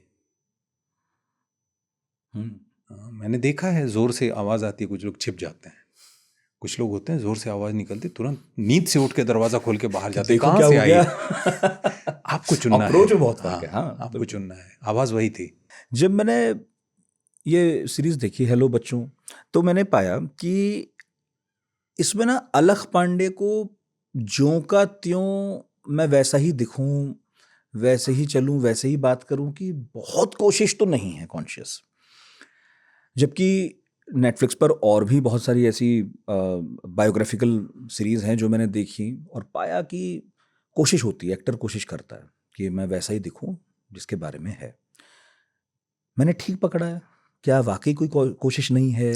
मैंने देखा है, जोर से आवाज़ आती है, कुछ लोग छिप जाते हैं। कुछ लोग होते हैं जोर से आवाज़ निकलती तुरंत नींद से उठ के दरवाज़ा खोल के बाहर जाते हैं, कहाँ से आई? आपको चुनना है, अप्रोच में बहुत फर्क है। हाँ, आपको चुनना है। आवाज़ वही थी। जब मैंने ये सीरीज देखी हेलो बच्चों, तो मैंने पाया कि इसमें ना अलख पांडे को ज्यों का त्यों मैं वैसा ही दिखूं, वैसे ही चलूं, वैसे ही बात करूं की बहुत कोशिश तो नहीं है कॉन्शियस। जबकि नेटफ्लिक्स पर और भी बहुत सारी ऐसी बायोग्राफिकल सीरीज हैं जो मैंने देखी और पाया कि कोशिश होती है, एक्टर कोशिश करता है कि मैं वैसा ही दिखूं जिसके बारे में है। मैंने ठीक पकड़ा है? क्या वाकई कोई कोशिश नहीं है?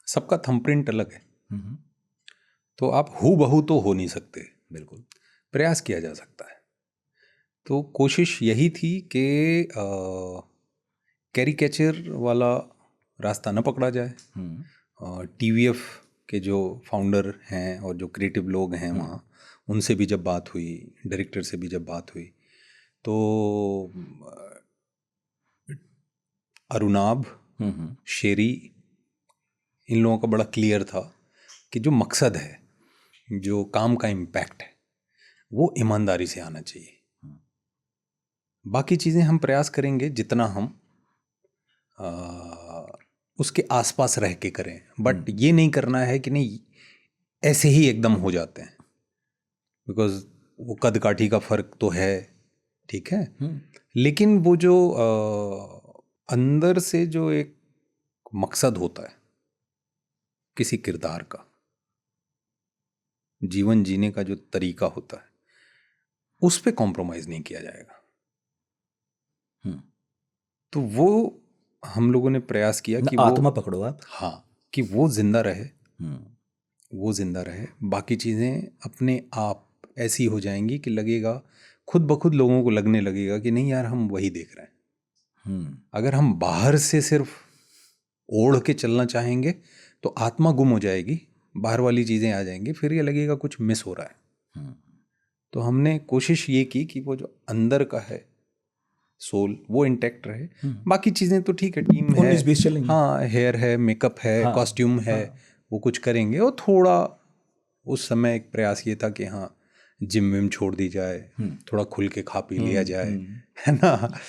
सबका थंबप्रिंट अलग है, तो आप हूबहू तो हो नहीं सकते। बिल्कुल, प्रयास किया जा सकता है। तो कोशिश यही थी कि कैरिकेचर वाला रास्ता न पकड़ा जाए। TVF के जो फाउंडर हैं और जो क्रिएटिव लोग हैं वहाँ, उनसे भी जब बात हुई, डायरेक्टर से भी जब बात हुई, तो अरुणाभ, शेरी, इन लोगों का बड़ा क्लियर था कि जो मकसद है, जो काम का इम्पैक्ट है, वो ईमानदारी से आना चाहिए। बाकी चीज़ें हम प्रयास करेंगे जितना हम उसके आसपास रह के करें, बट ये नहीं करना है कि नहीं ऐसे ही एकदम हो जाते हैं, बिकॉज वो कद काठी का फर्क तो है, ठीक है, लेकिन वो जो अंदर से जो एक मकसद होता है किसी किरदार का, जीवन जीने का जो तरीका होता है, उस पे कॉम्प्रोमाइज नहीं किया जाएगा। तो वो हम लोगों ने प्रयास किया कि आत्मा पकड़ो आप, हाँ, कि वो जिंदा रहे, वो जिंदा रहे। बाकी चीज़ें अपने आप ऐसी हो जाएंगी कि लगेगा, खुद ब खुद लोगों को लगने लगेगा कि नहीं यार हम वही देख रहे हैं। अगर हम बाहर से सिर्फ ओढ़ के चलना चाहेंगे तो आत्मा गुम हो जाएगी, बाहर वाली चीज़ें आ जाएंगी, फिर ये लगेगा कुछ मिस हो रहा है। तो हमने कोशिश ये की कि वो जो अंदर का है सोल वो इंटैक्ट रहे, बाकी चीज़ें तो ठीक है, टीम है, 19-20 चलेंगे। हाँ, हेयर है, मेकअप है, कॉस्ट्यूम है, वो कुछ करेंगे। और थोड़ा उस समय एक प्रयास ये था कि हाँ जिम विम छोड़ दी जाए, थोड़ा खुल के खा पी लिया जाए, है ना,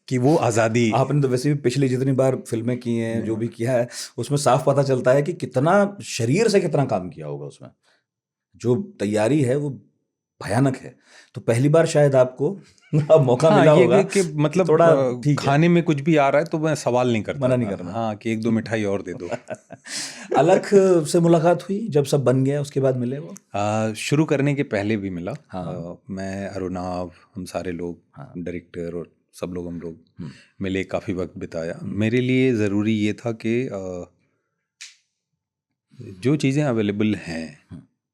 कि वो आज़ादी। आपने तो वैसे भी पिछली जितनी बार फिल्में की हैं, जो भी किया है, उसमें साफ पता चलता है कि कितना शरीर से कितना काम किया होगा उसमें, जो तैयारी है वो भयानक है। तो पहली बार शायद आपको मौका मिला होगा कि मतलब थोड़ा खाने में कुछ भी आ रहा है तो मैं सवाल नहीं करता, मना नहीं करना, हाँ, कि एक दो मिठाई और दे दो। अलख से मुलाकात हुई जब सब बन गया, उसके बाद मिले वो? शुरू करने के पहले भी मिला। मैं, अरुणाभ, हम सारे लोग, डायरेक्टर और सब लोग, हम लोग मिले, काफ़ी वक्त बिताया। मेरे लिए ज़रूरी ये था कि जो चीज़ें अवेलेबल हैं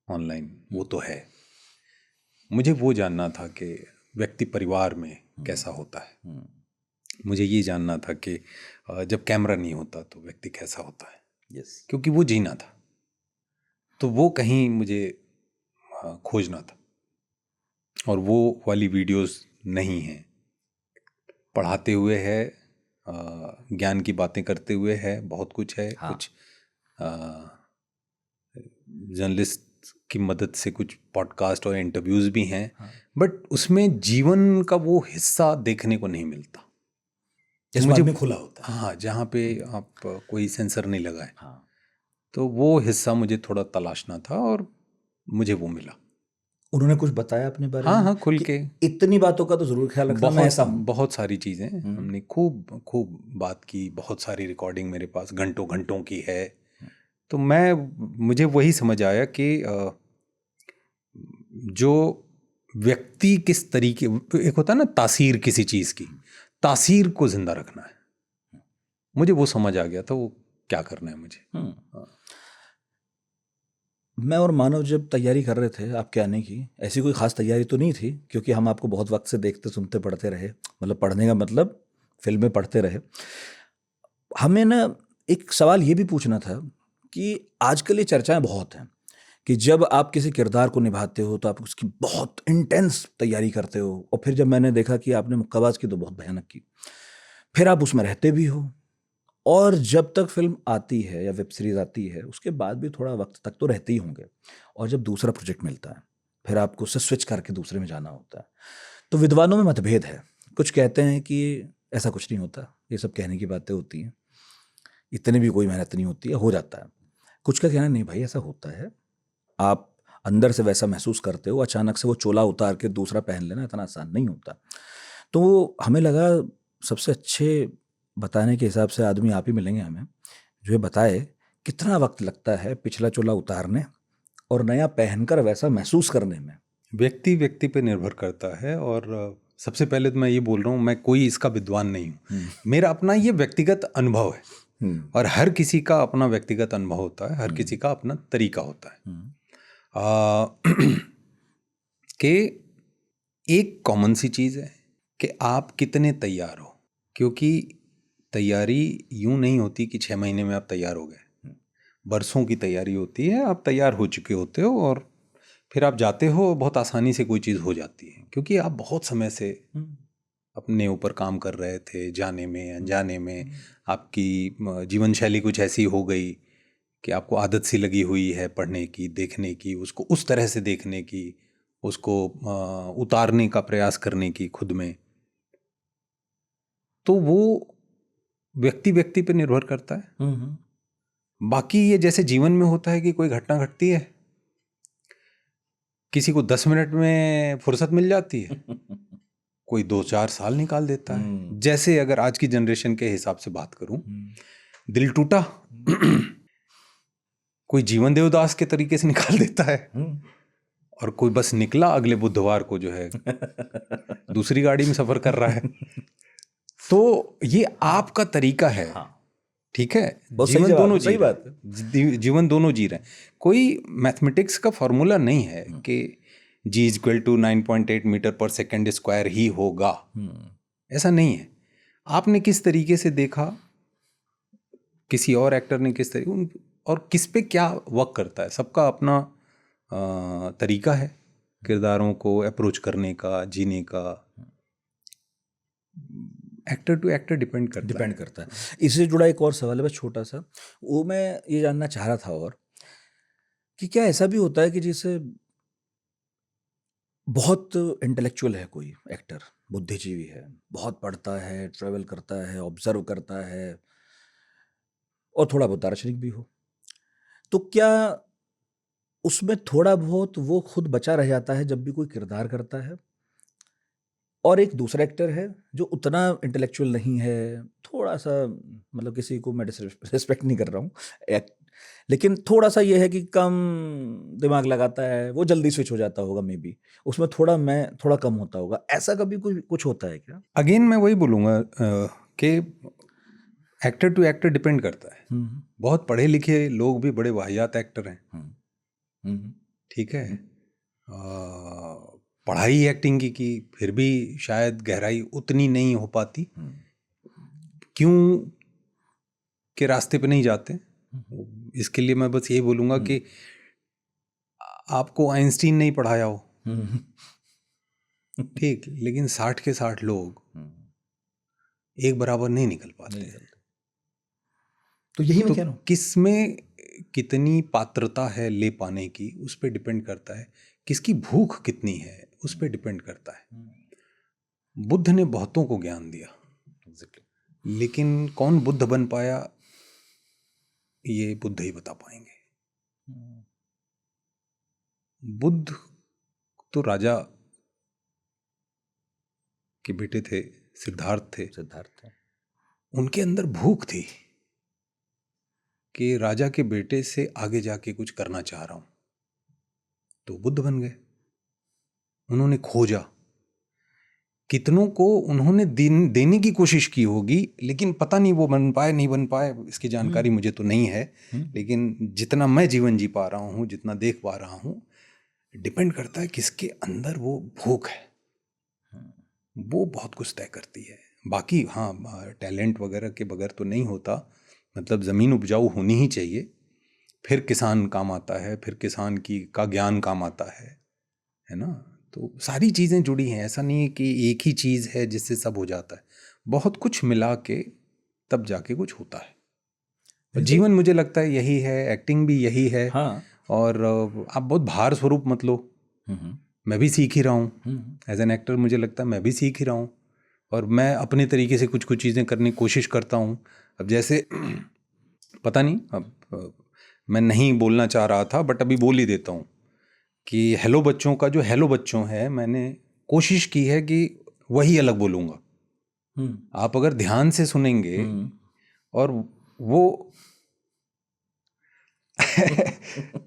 ऑनलाइन वो तो है, मुझे वो जानना था कि व्यक्ति परिवार में कैसा होता है। मुझे ये जानना था कि जब कैमरा नहीं होता तो व्यक्ति कैसा होता है, क्योंकि वो जीना था। तो वो कहीं मुझे खोजना था, और वो वाली वीडियोस नहीं हैं। पढ़ाते हुए है, ज्ञान की बातें करते हुए है, बहुत कुछ है। कुछ जर्नलिस्ट की मदद से कुछ पॉडकास्ट और इंटरव्यूज़ भी हैं, बट उसमें जीवन का वो हिस्सा देखने को नहीं मिलता मुझे में खुला होता है, हाँ, जहाँ पे आप कोई सेंसर नहीं लगा है। तो वो हिस्सा मुझे थोड़ा तलाशना था और मुझे वो मिला। उन्होंने कुछ बताया अपने बारे में? हाँ, खुल के। इतनी बातों का तो जरूर ख्याल रखना, मैं ऐसा हूँ। बहुत सारी चीज़ें हमने खूब बात की, बहुत सारी रिकॉर्डिंग मेरे पास घंटों घंटों की है। तो मुझे वही समझ आया कि जो व्यक्ति किस तरीके, एक होता है ना तासीर किसी चीज़ की, तासीर को जिंदा रखना है, मुझे वो समझ आ गया था वो क्या करना है मुझे। मैं और मानव जब तैयारी कर रहे थे आपके आने की, ऐसी कोई ख़ास तैयारी तो नहीं थी, क्योंकि हम आपको बहुत वक्त से देखते, सुनते, पढ़ते रहे। मतलब पढ़ने का मतलब फिल्में पढ़ते रहे। हमें ना एक सवाल ये भी पूछना था कि आजकल ये चर्चाएं बहुत हैं कि जब आप किसी किरदार को निभाते हो तो आप उसकी बहुत इंटेंस तैयारी करते हो, और फिर जब मैंने देखा कि आपने मुक्काबाज की तो बहुत भयानक की, फिर आप उसमें रहते भी हो, और जब तक फिल्म आती है या वेब सीरीज आती है उसके बाद भी थोड़ा वक्त तक तो रहते ही होंगे, और जब दूसरा प्रोजेक्ट मिलता है फिर आपको उससे स्विच करके दूसरे में जाना होता है। तो विद्वानों में मतभेद है, कुछ कहते हैं कि ऐसा कुछ नहीं होता, ये सब कहने की बातें होती हैं, इतनी भी कोई मेहनत नहीं होती है, हो जाता है। कुछ का कहना नहीं भाई ऐसा होता है, आप अंदर से वैसा महसूस करते हो, अचानक से वो चोला उतार के दूसरा पहन लेना इतना आसान नहीं होता। तो हमें लगा सबसे अच्छे बताने के हिसाब से आदमी आप ही मिलेंगे हमें, जो ये बताए कितना वक्त लगता है पिछला चोला उतारने और नया पहनकर वैसा महसूस करने में। व्यक्ति पे निर्भर करता है, और सबसे पहले तो मैं ये बोल रहा हूँ, मैं कोई इसका विद्वान नहीं हूँ, मेरा अपना ये व्यक्तिगत अनुभव है, और हर किसी का अपना व्यक्तिगत अनुभव होता है, हर किसी का अपना तरीका होता है। कि एक कॉमन सी चीज़ है कि आप कितने तैयार हो, क्योंकि तैयारी यूं नहीं होती कि 6 महीने में आप तैयार हो गए, बरसों की तैयारी होती है। आप तैयार हो चुके होते हो और फिर आप जाते हो, बहुत आसानी से कोई चीज़ हो जाती है, क्योंकि आप बहुत समय से अपने ऊपर काम कर रहे थे, जाने में अनजाने में आपकी जीवन शैली कुछ ऐसी हो गई कि आपको आदत सी लगी हुई है पढ़ने की, देखने की, उसको उस तरह से देखने की, उसको उतारने का प्रयास करने की खुद में, तो वो व्यक्ति व्यक्ति पे निर्भर करता है। बाकी ये जैसे जीवन में होता है कि कोई घटना घटती है, किसी को 10 मिनट में फुर्सत मिल जाती है, कोई 2-4 साल निकाल देता है। जैसे अगर आज की जनरेशन के हिसाब से बात करूं, दिल टूटा कोई जीवन देवदास के तरीके से निकाल देता है, और कोई बस निकला अगले बुधवार को जो है दूसरी गाड़ी में सफर कर रहा है। तो ये आपका तरीका है। हाँ। ठीक है, बहुत जीवन दोनों सही बात है, जीवन दोनों जी रहे हैं। कोई मैथमेटिक्स का फॉर्मूला नहीं है कि G = 9.8 मीटर पर सेकेंड स्क्वायर ही होगा, ऐसा नहीं है। आपने किस तरीके से देखा, किसी और एक्टर ने किस तरीके, और किस पे क्या वर्क करता है, सबका अपना तरीका है किरदारों को अप्रोच करने का, जीने का। एक्टर टू एक्टर डिपेंड करता है। इससे जुड़ा एक और सवाल है, बस छोटा सा, वो मैं ये जानना चाह रहा था, और कि क्या ऐसा भी होता है कि जैसे बहुत इंटेलेक्चुअल है कोई एक्टर, बुद्धिजीवी है, बहुत पढ़ता है, ट्रैवल करता है, ऑब्जर्व करता है, और थोड़ा बहुत दार्शनिक भी हो, तो क्या उसमें थोड़ा बहुत वो खुद बचा रह जाता है जब भी कोई किरदार करता है, और एक दूसरा एक्टर है जो उतना इंटेलेक्चुअल नहीं है, थोड़ा सा, मतलब किसी को मैं रिस्पेक्ट नहीं कर रहा हूँ, लेकिन थोड़ा सा ये है कि कम दिमाग लगाता है, वो जल्दी स्विच हो जाता होगा, मे बी उसमें थोड़ा कम होता होगा, ऐसा कभी कुछ होता है क्या? अगेन मैं वही बोलूँगा कि एक्टर टू एक्टर डिपेंड करता है। बहुत पढ़े लिखे लोग भी बड़े वाहियात एक्टर हैं। ठीक है, पढ़ाई एक्टिंग की फिर भी शायद गहराई उतनी नहीं हो पाती, क्यों के रास्ते पे नहीं जाते। इसके लिए मैं बस यही बोलूँगा कि आपको आइंस्टीन नहीं पढ़ाया हो, ठीक, लेकिन 60 के 60 लोग एक बराबर नहीं निकल पाते। तो यही मैं कह रहा हूँ, किस में कितनी पात्रता है ले पाने की, उस पर डिपेंड करता है। किसकी भूख कितनी है, उस पर डिपेंड करता है। बुद्ध ने बहुतों को ज्ञान दिया, लेकिन कौन बुद्ध बन पाया, ये बुद्ध ही बता पाएंगे। बुद्ध तो राजा के बेटे थे, सिद्धार्थ थे। उनके अंदर भूख थी कि राजा के बेटे से आगे जाके कुछ करना चाह रहा हूं, तो बुद्ध बन गए। उन्होंने खोजा, कितनों को उन्होंने देने की कोशिश की होगी, लेकिन पता नहीं वो बन पाए नहीं बन पाए, इसकी जानकारी मुझे तो नहीं है। लेकिन जितना मैं जीवन जी पा रहा हूँ, जितना देख पा रहा हूँ, डिपेंड करता है किसके अंदर वो भूख है, वो बहुत कुछ तय करती है। बाकी हाँ, टैलेंट वगैरह के बगैर तो नहीं होता, मतलब ज़मीन उपजाऊ होनी ही चाहिए, फिर किसान काम आता है, फिर किसान का ज्ञान काम आता है ना। तो सारी चीज़ें जुड़ी हैं, ऐसा नहीं है कि एक ही चीज़ है जिससे सब हो जाता है, बहुत कुछ मिला के तब जाके कुछ होता है। जीवन मुझे लगता है यही है, एक्टिंग भी यही है। हाँ। और आप बहुत भार स्वरूप मत लो, मैं भी सीख ही रहा हूँ एज एन एक्टर, मुझे लगता है मैं भी सीख ही रहा हूँ, और मैं अपने तरीके से कुछ चीज़ें करने की कोशिश करता हूँ। अब जैसे पता नहीं, अब मैं नहीं बोलना चाह रहा था बट अभी बोल ही देता हूँ कि हेलो बच्चों का जो हेलो बच्चों है, मैंने कोशिश की है कि वही अलग बोलूँगा। आप अगर ध्यान से सुनेंगे और वो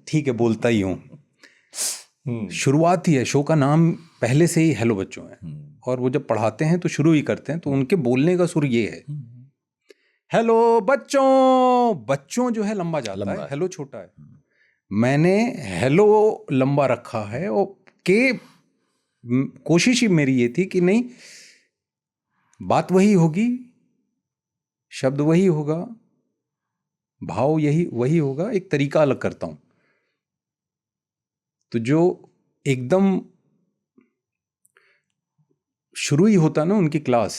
ठीक है, बोलता ही हूँ। शुरुआत ही है, शो का नाम पहले से ही हेलो बच्चों है, और वो जब पढ़ाते हैं तो शुरू ही करते हैं, तो उनके बोलने का सुर ये है, हेलो बच्चों। बच्चों जो है लंबा जाता है, हेलो छोटा है। मैंने हेलो लंबा रखा है, और के कोशिश ही मेरी ये थी कि नहीं, बात वही होगी, शब्द वही होगा, भाव वही होगा, एक तरीका अलग करता हूं। तो जो एकदम शुरू ही होता ना उनकी क्लास,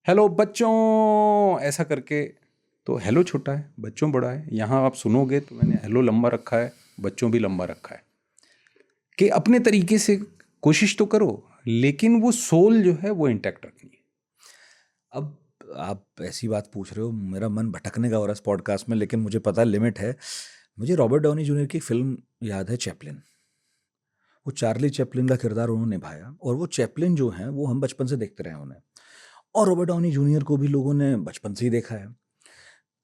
हेलो बच्चों ऐसा करके, तो हेलो छोटा है, बच्चों बड़ा है। यहाँ आप सुनोगे तो मैंने हेलो लंबा रखा है, बच्चों भी लंबा रखा है, कि अपने तरीके से कोशिश तो करो, लेकिन वो सोल जो है वो इंटैक्ट रखनी है। अब आप ऐसी बात पूछ रहे हो, मेरा मन भटकने का हो रहा है इस पॉडकास्ट में, लेकिन मुझे पता है लिमिट है। मुझे रॉबर्ट डाउनी जूनियर की फिल्म याद है, चैपलिन। वो चार्ली चैपलिन का किरदार उन्होंने निभाया, और वो चैपलिन जो हैं वो हम बचपन से देखते रहे हैं उन्हें, और रॉबर्ट डाउनी जूनियर को भी लोगों ने बचपन से ही देखा है।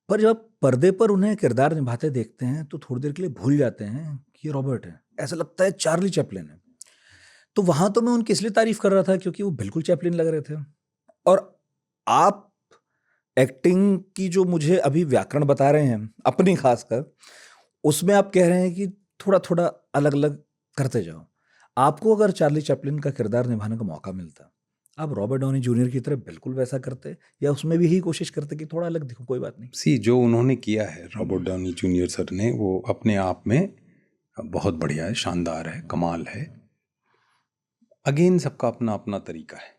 पर जब आप पर्दे पर उन्हें किरदार निभाते देखते हैं तो थोड़ी देर के लिए भूल जाते हैं कि ये रॉबर्ट है, ऐसा लगता है चार्ली चैपलिन है। तो वहां तो मैं उनकी इसलिए तारीफ कर रहा था क्योंकि वो बिल्कुल चैपलिन लग रहे थे। और आप एक्टिंग की जो मुझे अभी व्याकरण बता रहे हैं अपनी खासकर, उसमें आप कह रहे हैं कि थोड़ा थोड़ा अलग अलग करते जाओ। आपको अगर चार्ली चैपलिन का किरदार निभाने का मौका मिलता, आप रॉबर्ट डाउनी जूनियर की तरह बिल्कुल वैसा करते, या उसमें भी यही कोशिश करते कि थोड़ा अलग दिखो, कोई बात नहीं? सी जो उन्होंने किया है रॉबर्ट डाउनी जूनियर सर ने, वो अपने आप में बहुत बढ़िया है, शानदार है, कमाल है। अगेन सबका अपना अपना तरीका है,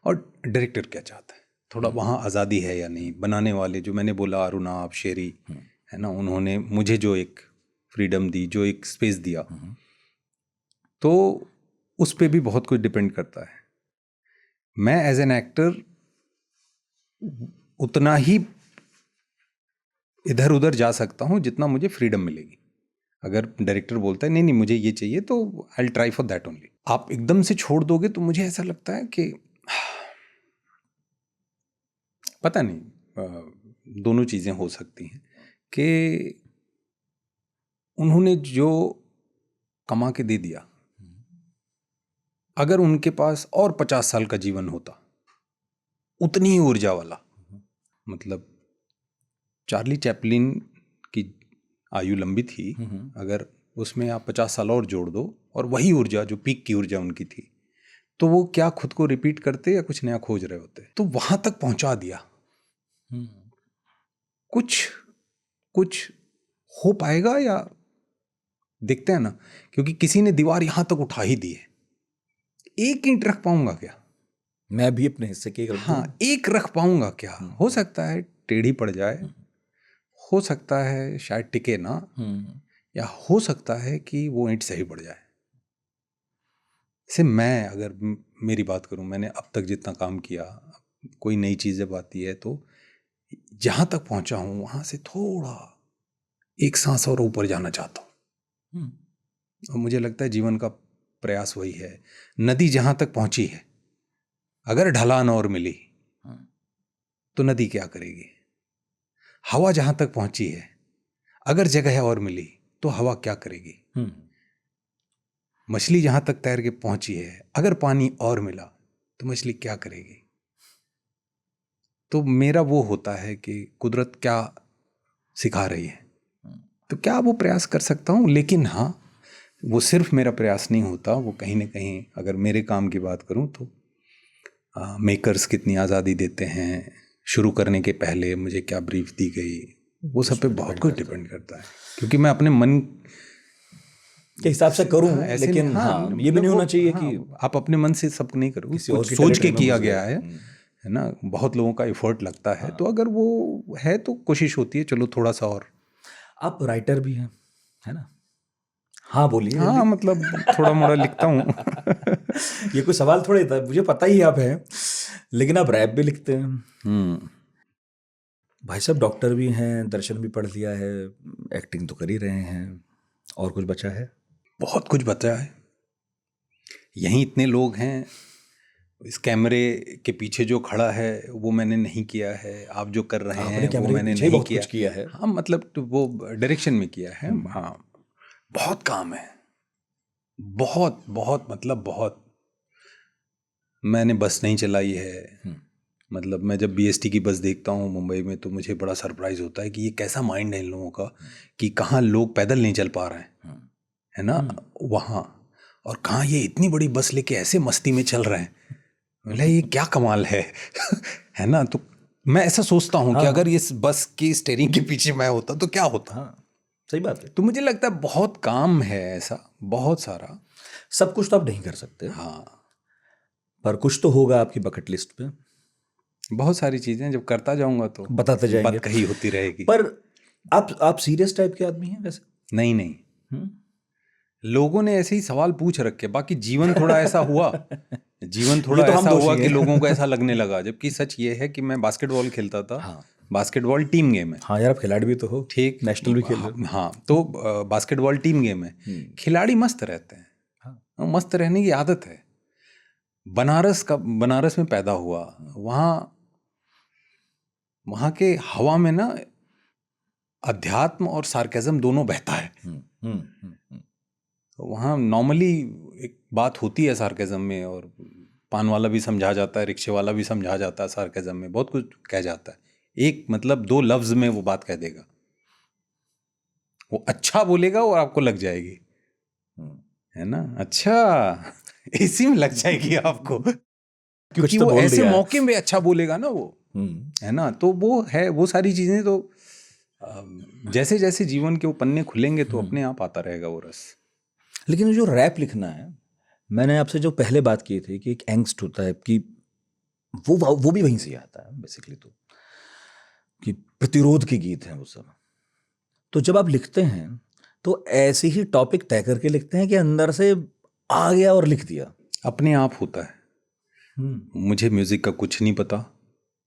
और डायरेक्टर क्या चाहता है, थोड़ा वहाँ आज़ादी है या नहीं। बनाने वाले जो मैंने बोला, अरुणाब शेरी है ना, उन्होंने मुझे जो एक फ्रीडम दी, जो एक स्पेस दिया, तो उस पर भी बहुत कुछ डिपेंड करता है। मैं एज एन एक्टर उतना ही इधर उधर जा सकता हूँ जितना मुझे फ्रीडम मिलेगी। अगर डायरेक्टर बोलता है नहीं नहीं मुझे ये चाहिए, तो I will try for that only. आप एकदम से छोड़ दोगे तो मुझे ऐसा लगता है कि पता नहीं, दोनों चीज़ें हो सकती हैं कि उन्होंने जो कमा के दे दिया, अगर उनके पास और 50 साल का जीवन होता, उतनी ही ऊर्जा वाला, मतलब चार्ली चैपलिन की आयु लंबी थी, अगर उसमें आप 50 साल और जोड़ दो और वही ऊर्जा जो पीक की ऊर्जा उनकी थी, तो वो क्या खुद को रिपीट करते या कुछ नया खोज रहे होते? तो वहां तक पहुंचा दिया। कुछ कुछ हो पाएगा या देखते हैं ना, क्योंकि किसी ने दीवार यहां तक उठा ही दी है। एक ईंट रख पाऊंगा क्या मैं भी अपने हिस्से के हाँ, एक रख पाऊंगा क्या? हो सकता है टेढ़ी पड़ जाए, हो सकता है शायद टिके ना, या हो सकता है कि वो ईंट सही पड़ जाए। से मैं अगर मेरी बात करूं, मैंने अब तक जितना काम किया, कोई नई चीज़ जब आती है तो जहां तक पहुंचा हूं वहां से थोड़ा एक सांस और ऊपर जाना चाहता हूं। और मुझे लगता है जीवन का प्रयास वही है। नदी जहां तक पहुंची है, अगर ढलान और मिली तो नदी क्या करेगी? हवा जहां तक पहुंची है, अगर जगह और मिली तो हवा क्या करेगी? मछली जहां तक तैर के पहुंची है, अगर पानी और मिला तो मछली क्या करेगी? तो मेरा वो होता है कि कुदरत क्या सिखा रही है, तो क्या वो प्रयास कर सकता हूँ। लेकिन हाँ, वो सिर्फ मेरा प्रयास नहीं होता, वो कहीं ना कहीं, अगर मेरे काम की बात करूँ तो मेकर्स कितनी आज़ादी देते हैं, शुरू करने के पहले मुझे क्या ब्रीफ दी गई, वो सब पे बहुत कुछ डिपेंड करता है। क्योंकि मैं अपने मन के हिसाब से करूं, ऐसे लेकिन नहीं, हाँ, ये भी नहीं होना चाहिए हाँ, कि आप अपने मन से सब नहीं करो, किसी और कुछ की सोच के टेरिटरी में किया घुस गया गए। है ना। बहुत लोगों का एफर्ट लगता है, तो अगर वो है तो कोशिश होती है चलो थोड़ा सा और। आप राइटर भी हैं, है ना? हाँ बोलिए। हाँ, मतलब थोड़ा मोड़ा लिखता हूँ। ये कोई सवाल थोड़ा ही था, मुझे पता ही आप हैं, लेकिन आप रैप भी लिखते हैं। भाई साहब डॉक्टर भी हैं, दर्शन भी पढ़ लिया है, एक्टिंग तो कर ही रहे हैं, और कुछ बचा है? बहुत कुछ बचा है। यहीं इतने लोग हैं, इस कैमरे के पीछे जो खड़ा है वो मैंने नहीं किया है, आप जो कर रहे हैं वो मैंने नहीं बहुत किया। कुछ किया है। हाँ, मतलब तो वो डायरेक्शन में किया है। हाँ, बहुत काम है, बहुत बहुत, मतलब बहुत। मैंने बस नहीं चलाई है, मतलब मैं जब बीएसटी की बस देखता हूँ मुंबई में तो मुझे बड़ा सरप्राइज होता है कि ये कैसा माइंड है इन लोगों का, कि कहाँ लोग पैदल नहीं चल पा रहे हैं, है ना, वहाँ, और कहाँ ये इतनी बड़ी बस लेके ऐसे मस्ती में चल रहे हैं। मतलब ये क्या कमाल है। है ना। तो मैं ऐसा सोचता हूँ कि अगर इस बस की स्टीयरिंग के पीछे मैं होता तो क्या होता। हाँ, सही बात है। तो मुझे लगता है बहुत काम है ऐसा, बहुत सारा। सब कुछ तो आप नहीं कर सकते। हाँ, पर कुछ तो होगा आपकी बकेट लिस्ट पे, बहुत सारी चीजें जब करता जाऊंगा तो बताते जाएंगे। बात कही होती रहेगी। पर आप सीरियस टाइप के आदमी हैं वैसे? नहीं नहीं, हम्म? लोगों ने ऐसे ही सवाल पूछ रखे, बाकी जीवन थोड़ा ऐसा हुआ, जीवन थोड़ा ये तो हम ऐसा दोषी हुआ कि हैं। लोगों को ऐसा लगने लगा, जबकि सच ये है कि मैं बास्केटबॉल खेलता था। हाँ। बास्केटबॉल टीम गेम है। हाँ यार, आप खिलाड़ी भी तो हो, ठीक, नेशनल भी खेल रहे हो। हाँ, तो बास्केटबॉल टीम गेम है, खिलाड़ी मस्त रहते हैं। हाँ। मस्त रहने की आदत है। बनारस में पैदा हुआ, वहाँ के हवा में ना अध्यात्म और सार्केज्म दोनों बहता है। वहाँ नॉर्मली एक बात होती है सार्केज्म में, और पान वाला भी समझा जाता है, रिक्शे वाला भी समझा जाता है, सार्केज्म में बहुत कुछ कह जाता है। एक मतलब 2 लफ्ज में वो बात कह देगा, वो अच्छा बोलेगा और आपको लग जाएगी, है ना, अच्छा इसी में लग जाएगी आपको, क्योंकि तो वो बोल ऐसे दिया। मौके में अच्छा बोलेगा ना वो, है ना। तो वो है, वो सारी चीजें तो जैसे जैसे जीवन के वो पन्ने खुलेंगे तो अपने आप आता रहेगा वो रस। लेकिन जो रैप लिखना है, मैंने आपसे जो पहले बात की थी कि एक एंग्स्ट होता है कि वो भी वहीं से आता है बेसिकली, तो कि प्रतिरोध के गीत हैं वो सब। तो जब आप लिखते हैं तो ऐसे ही टॉपिक तय करके लिखते हैं कि अंदर से आ गया और लिख दिया? अपने आप होता है। मुझे म्यूजिक का कुछ नहीं पता,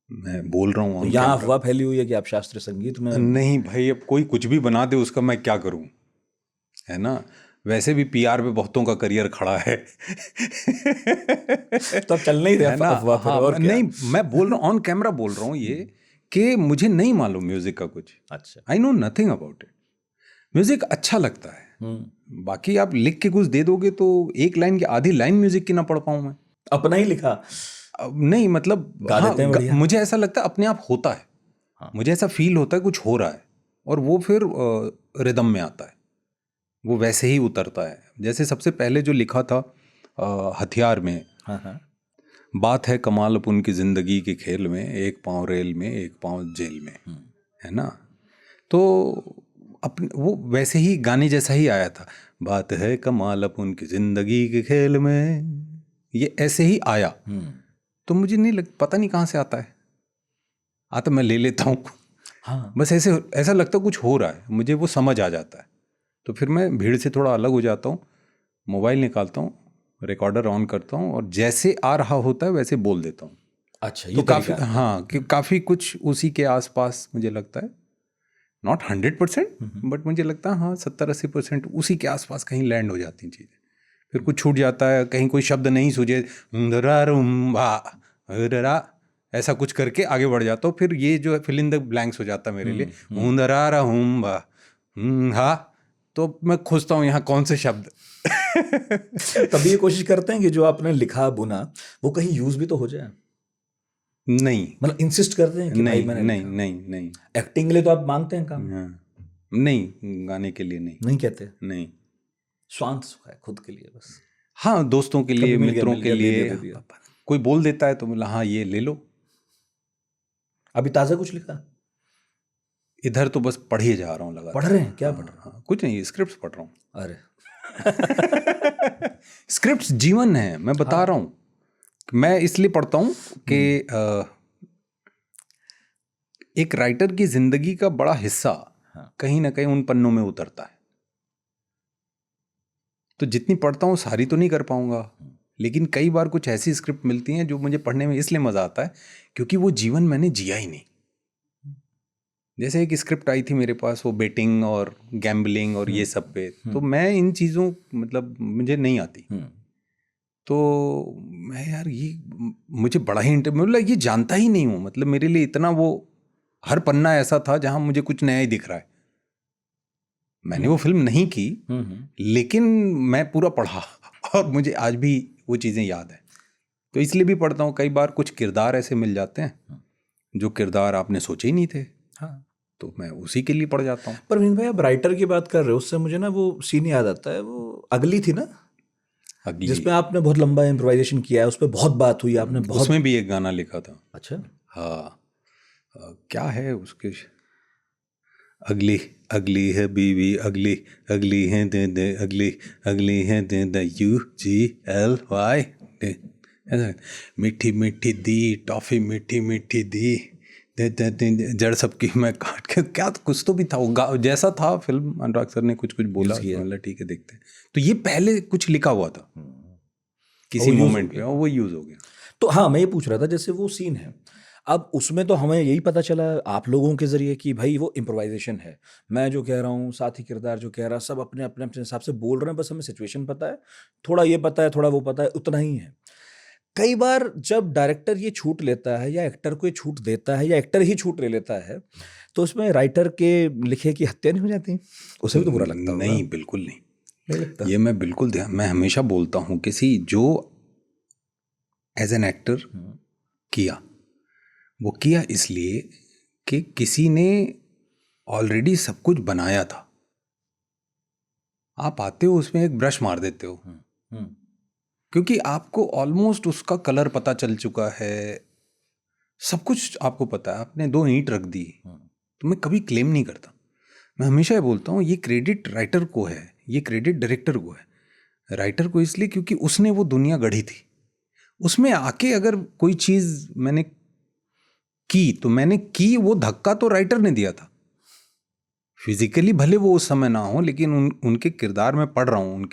मैं बोल रहा हूँ। यहाँ अफवाह फैली हुई है कि आप शास्त्रीय संगीत में। नहीं भाई, अब कोई कुछ भी बना दे उसका मैं क्या करूं, है ना। वैसे भी पीआर पे बहुतों का करियर खड़ा है। तो अब चल नहीं रहा अफवाह पर, और क्या? नहीं, मैं बोल रहा हूँ, ऑन कैमरा बोल रहा हूँ ये कि मुझे नहीं मालूम म्यूजिक का कुछ। अच्छा। I know nothing about it. Music अच्छा लगता है, बाकी आप लिख के कुछ दे दोगे तो एक लाइन की आधी लाइन म्यूजिक की ना पढ़ पाऊं मैं। अपना ही लिखा नहीं मतलब, गा देते हैं बढ़िया। मुझे ऐसा लगता है अपने आप होता है। मुझे ऐसा फील होता है कुछ हो रहा है, और वो फिर रिदम में आता है, वो वैसे ही उतरता है। जैसे सबसे पहले जो लिखा था हथियार में, बात है कमाल अपन की जिंदगी के खेल में, एक पाँव रेल में एक पाँव जेल में, है ना। तो अपने वो वैसे ही गाने जैसा ही आया था, बात है कमाल अपन की जिंदगी के खेल में, ये ऐसे ही आया। तो मुझे नहीं पता नहीं कहाँ से आता है, आता मैं ले लेता हूँ। हाँ। बस ऐसा लगता कुछ हो रहा है, मुझे वो समझ आ जाता है। तो फिर मैं भीड़ से थोड़ा अलग हो जाता हूँ, मोबाइल निकालता हूँ, रिकॉर्डर ऑन करता हूँ, और जैसे आ रहा होता है वैसे बोल देता हूँ। अच्छा, ये तो काफ़ी, हाँ, कि काफ़ी कुछ उसी के आसपास मुझे लगता है, नॉट 100%, बट मुझे लगता है हाँ 70-80% उसी के आसपास कहीं लैंड हो जाती हैं चीज़ें। फिर कुछ छूट जाता है, कहीं कोई शब्द नहीं सूझे, ऐसा कुछ करके आगे बढ़ जाता हूँ। फिर ये जो है फिल इन द ब्लैंक्स हो जाता है मेरे लिए, हाँ। तो मैं खोजता हूँ यहाँ कौन से शब्द। तभी ये कोशिश करते हैं कि जो आपने लिखा बुना वो कहीं यूज भी तो हो जाए। नहीं, मतलब इंसिस्ट करते हैं कि भाई मैंने नहीं लिखा। नहीं नहीं, एक्टिंग के लिए तो आप मांगते हैं काम? हाँ, नहीं, गाने के लिए नहीं कहते? नहीं, स्वांत है खुद के लिए बस। हाँ, दोस्तों के लिए, मित्रों के लिए, दे दिया। कोई बोल देता है तो बोला हाँ ये ले लो। अभी ताजा कुछ लिखा? इधर तो बस पढ़े जा रहा हूँ लगातार। पढ़ रहे हैं? क्या पढ़ रहे हैं? हाँ, कुछ नहीं, स्क्रिप्ट्स पढ़ रहा हूँ। अरे स्क्रिप्ट्स जीवन है, मैं बता रहा हूँ। मैं इसलिए पढ़ता हूँ कि एक राइटर की जिंदगी का बड़ा हिस्सा कहीं ना कहीं उन पन्नों में उतरता है। तो जितनी पढ़ता हूँ सारी तो नहीं कर पाऊंगा, लेकिन कई बार कुछ ऐसी स्क्रिप्ट मिलती हैं जो मुझे पढ़ने में इसलिए मजा आता है क्योंकि वो जीवन मैंने जिया ही नहीं। जैसे एक स्क्रिप्ट आई थी मेरे पास, वो बेटिंग और गैम्बलिंग और ये सब पे, तो मैं इन चीज़ों मतलब मुझे नहीं आती। तो मैं यार ये मुझे बड़ा ही मतलब ये जानता ही नहीं हूँ, मतलब मेरे लिए इतना वो हर पन्ना ऐसा था जहाँ मुझे कुछ नया ही दिख रहा है। मैंने वो फिल्म नहीं की, लेकिन मैं पूरा पढ़ा और मुझे आज भी वो चीज़ें याद है। तो इसलिए भी पढ़ता हूँ। कई बार कुछ किरदार ऐसे मिल जाते हैं जो किरदार आपने सोचे ही नहीं थे, हाँ, तो मैं उसी के लिए पढ़ जाता हूँ। परवीन भाई, आप राइटर की बात कर रहे हो, उससे मुझे ना वो सीन याद आता है, वो अगली थी ना, अगली, जिसमें आपने बहुत लंबा इम्प्रोवाइजेशन किया है, उस पर बहुत बात हुई, आपने बहुत। उसमें भी एक गाना लिखा था। अच्छा, हाँ, क्या है उसके, अगली अगली है बीवी, अगली अगली है दे दे, अगली अगली है दे दे, UGLY, ऐसा मीठी मीठी दी टॉफी मीठी मीठी दी जड़ सबकी मैं काट के क्या कुछ तो भी था वो जैसा था फिल्म। अनुराग सर ने कुछ कुछ बोला, मतलब ठीक है देखते हैं। तो ये पहले कुछ लिखा हुआ था किसी मोमेंट पे और वो यूज हो गया। तो हाँ, मैं ये पूछ रहा था जैसे वो सीन है, अब उसमें तो हमें यही पता चला आप लोगों के जरिए कि भाई वो इम्प्रोवाइजेशन है। मैं जो कह रहा हूँ, साथी किरदार जो कह रहा, सब अपने अपने अपने हिसाब से बोल रहे हैं, बस हमें सिचुएशन पता है, थोड़ा ये पता है, थोड़ा वो पता है, उतना ही है। कई बार जब डायरेक्टर ये छूट लेता है या एक्टर को ये छूट देता है या एक्टर ही छूट ले लेता है, तो उसमें राइटर के लिखे की हत्या नहीं हो जाती? उसे भी तो बुरा लगता होगा। नहीं, बिल्कुल नहीं। नहीं लगता? ये मैं बिल्कुल मैं हमेशा बोलता हूँ किसी जो एज एन एक्टर किया, वो किया इसलिए कि किसी ने ऑलरेडी सब कुछ बनाया था। आप आते हो उसमें एक ब्रश मार देते हो क्योंकि आपको ऑलमोस्ट उसका कलर पता चल चुका है, सब कुछ आपको पता है। आपने 2 ईंट रख दी, तो मैं कभी क्लेम नहीं करता। मैं हमेशा ये बोलता हूँ ये क्रेडिट राइटर को है, ये क्रेडिट डायरेक्टर को है। राइटर को इसलिए क्योंकि उसने वो दुनिया गढ़ी थी। उसमें आके अगर कोई चीज़ मैंने की तो मैंने की, वो धक्का तो राइटर ने दिया था। फिजिकली भले वो उस समय ना हो, लेकिन उनके किरदार में पढ़ रहा हूँ,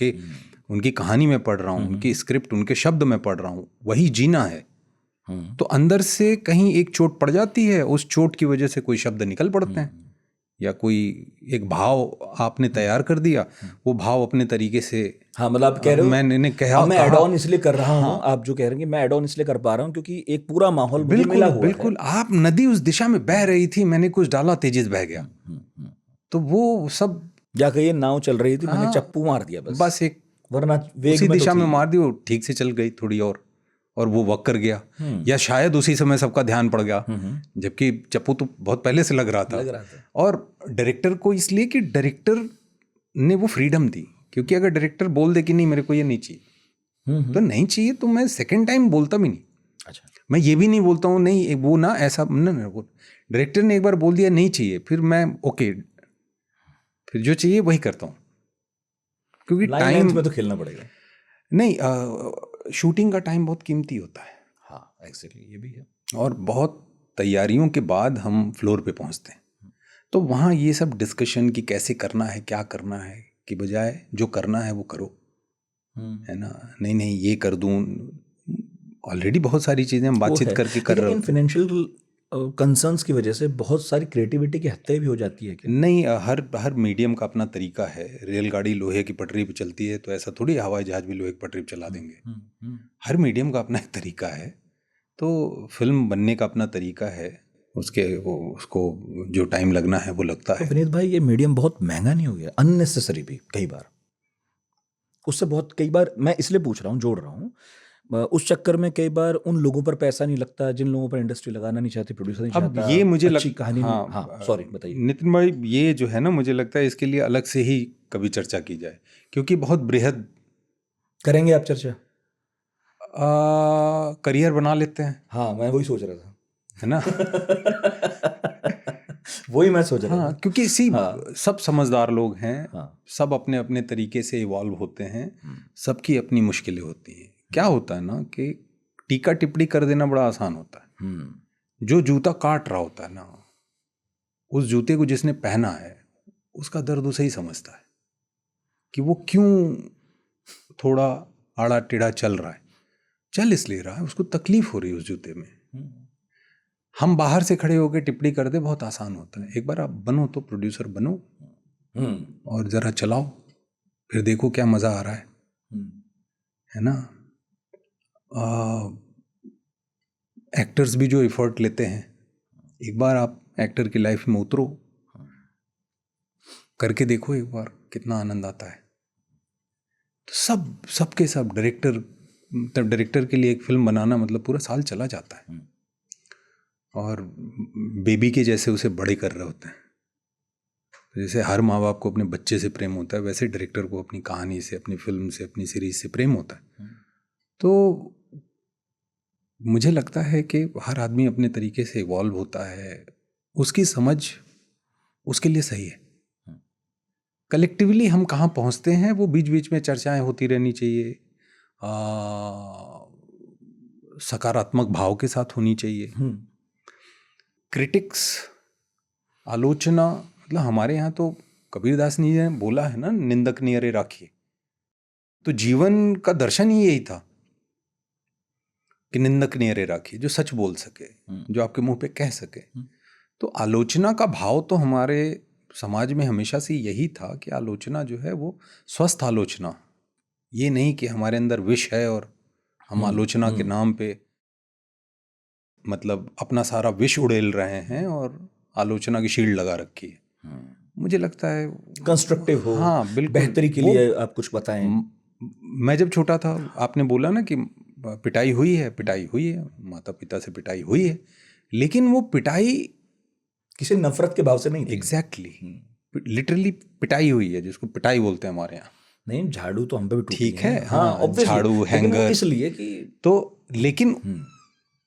उनकी कहानी में पढ़ रहा हूँ, उनकी स्क्रिप्ट, उनके शब्द में पढ़ रहा हूँ, वही जीना है। तो अंदर से कहीं एक चोट पड़ जाती है, उस चोट की वजह से कोई शब्द निकल पड़ते हैं, या कोई एक भाव आपने तैयार कर दिया, वो भाव अपने तरीके से। हाँ, मतलब आप कह रहे हो मैंने कहा मैं एड ऑन इसलिए कर रहा हूँ, आप जो कह रहे हैं मैं एड ऑन इसलिए कर पा रहा हूँ क्योंकि एक पूरा माहौल मुझे मिला हुआ है। बिल्कुल। आप नदी उस दिशा में बह रही थी, मैंने कुछ डाला, तेजिस बह गया, तो वो सब। या कहीं नाव चल रही थी, मैंने चप्पू मार दिया बस एक, वरना वेग उसी में दिशा तो में मार दी, वो ठीक से चल गई थोड़ी और वो वक कर गया। या शायद उसी समय सबका ध्यान पड़ गया, जबकि चप्पू तो बहुत पहले से लग रहा था। और डायरेक्टर को इसलिए कि डायरेक्टर ने वो फ्रीडम दी, क्योंकि अगर डायरेक्टर बोल दे कि नहीं मेरे को ये नहीं चाहिए, तो नहीं चाहिए, तो मैं सेकंड टाइम बोलता भी नहीं। अच्छा, मैं ये भी नहीं बोलता हूँ नहीं वो ना ऐसा ना, वो डायरेक्टर ने एक बार बोल दिया नहीं चाहिए, फिर मैं ओके, फिर जो चाहिए वही करता हूँ, क्योंकि टाइम में तो खेलना पड़ेगा। नहीं, शूटिंग का टाइम बहुत कीमती होता है। हाँ, एक्चुअली ये भी है। और बहुत तैयारियों के बाद हम फ्लोर पे पहुंचते हैं, तो वहाँ ये सब डिस्कशन कि कैसे करना है, क्या करना है, कि बजाय जो करना है वो करो, है ना। नहीं ये कर दूँ, ऑलरेडी बहुत सारी चीज़ें हम बातचीत करके कर रहे हैं। फाइनेंशियल कंसर्न्स की वजह से बहुत सारी क्रिएटिविटी की हत्या भी हो जाती है क्या? नहीं, हर मीडियम का अपना तरीका है। रेलगाड़ी लोहे की पटरी पे चलती है, तो ऐसा थोड़ी हवाई जहाज भी लोहे की पटरी पे चला देंगे। हर मीडियम का अपना एक तरीका है, तो फिल्म बनने का अपना तरीका है, उसको जो टाइम लगना है वो लगता है। तो विनीत भाई, ये मीडियम बहुत महंगा नहीं हो गया अननेसेसरी भी कई बार? उससे बहुत, कई बार मैं इसलिए पूछ रहा हूँ, जोड़ रहा हूँ, उस चक्कर में कई बार उन लोगों पर पैसा नहीं लगता जिन लोगों पर इंडस्ट्री लगाना नहीं चाहती, प्रोड्यूसर नहीं चाहता। अब ये मुझे अच्छी कहानी हाँ, सॉरी बताइए नितिन भाई, ये जो है ना, मुझे लगता है इसके लिए अलग से ही कभी चर्चा की जाए, क्योंकि बहुत बृहद। करेंगे आप चर्चा? करियर बना लेते हैं। हाँ, मैं वही सोच रहा था, है ना। वही मैं सोच रहा था। क्योंकि सब समझदार लोग हैं, सब अपने अपने तरीके से इवॉल्व होते हैं, सबकी अपनी मुश्किलें होती हैं। क्या होता है ना कि टीका टिप्पणी कर देना बड़ा आसान होता है। जो जूता काट रहा होता है ना, उस जूते को जिसने पहना है उसका दर्द उसे ही समझता है कि वो क्यों थोड़ा आड़ा टेढ़ा चल रहा है। चल इसलिए रहा है, उसको तकलीफ हो रही है उस जूते में। हम बाहर से खड़े होकर टिप्पणी कर दे, बहुत आसान होता है। एक बार आप बनो तो प्रोड्यूसर बनो और जरा चलाओ, फिर देखो क्या मजा आ रहा है ना। एक्टर्स भी जो एफर्ट लेते हैं, एक बार आप एक्टर की लाइफ में उतरो, करके देखो एक बार, कितना आनंद आता है। तो सबके सब डायरेक्टर के लिए एक फिल्म बनाना मतलब पूरा साल चला जाता है, और बेबी के जैसे उसे बड़े कर रहे होते हैं। जैसे हर माँ बाप को अपने बच्चे से प्रेम होता है, वैसे डायरेक्टर को अपनी कहानी से, अपनी फिल्म से, अपनी सीरीज से प्रेम होता है। तो मुझे लगता है कि हर आदमी अपने तरीके से इवॉल्व होता है, उसकी समझ उसके लिए सही है। कलेक्टिवली हम कहाँ पहुँचते हैं वो बीच बीच में चर्चाएं होती रहनी चाहिए। सकारात्मक भाव के साथ होनी चाहिए। क्रिटिक्स, आलोचना, मतलब हमारे यहाँ तो कबीरदास जी ने बोला है ना, निंदक नियरे राखिए। तो जीवन का दर्शन ही यही था कि निंदक नियरे राखिए, जो सच बोल सके, जो आपके मुंह पे कह सके। तो आलोचना का भाव तो हमारे समाज में हमेशा से यही था कि आलोचना जो है वो स्वस्थ आलोचना, ये नहीं कि हमारे अंदर विष है और हम आलोचना के नाम पे मतलब अपना सारा विष उड़ेल रहे हैं और आलोचना की शील्ड लगा रखी है। मुझे लगता है कंस्ट्रक्टिव हो, हाँ बिल्कुल, बेहतरी के लिए आप कुछ बताएं। मैं जब छोटा था, आपने बोला ना कि पिटाई हुई है, पिटाई हुई है, माता पिता से पिटाई हुई है, लेकिन वो पिटाई किसी नफरत के भाव से नहीं थी। एग्जैक्टली, लिटरली पिटाई हुई है, जिसको पिटाई बोलते हैं हमारे यहाँ। नहीं, झाड़ू तो हम पे भी टूटी ठीक है, हाँ, obviously, झाड़ू, लेकिन वो हैंगर, इसलिए कि तो लेकिन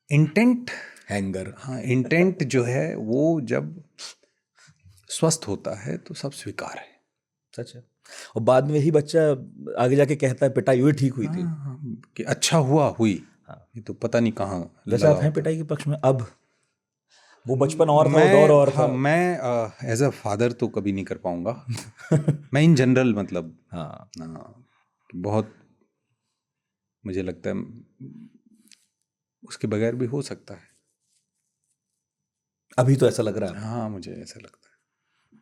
इंटेंट, हैंगर, हाँ इंटेंट जो है वो जब स्वस्थ होता है तो सब स्वीकार है। सच है। और बाद में यही बच्चा आगे जाके कहता है पिटाई हुई, ठीक हुई थी। हाँ, कि अच्छा हुआ हुई, ये तो पता नहीं कहाँ वैसे लगा आप हैं होता। पिटाई के पक्ष में? अब वो बचपन और था, वो मैं, दौर और था। हाँ, मैं एज अ फादर तो कभी नहीं कर पाऊंगा। मैं इन जनरल मतलब हाँ, बहुत मुझे लगता है उसके बगैर भी हो सकता है। अभी तो ऐसा लग रहा है। हाँ, मुझे ऐसा लगता है।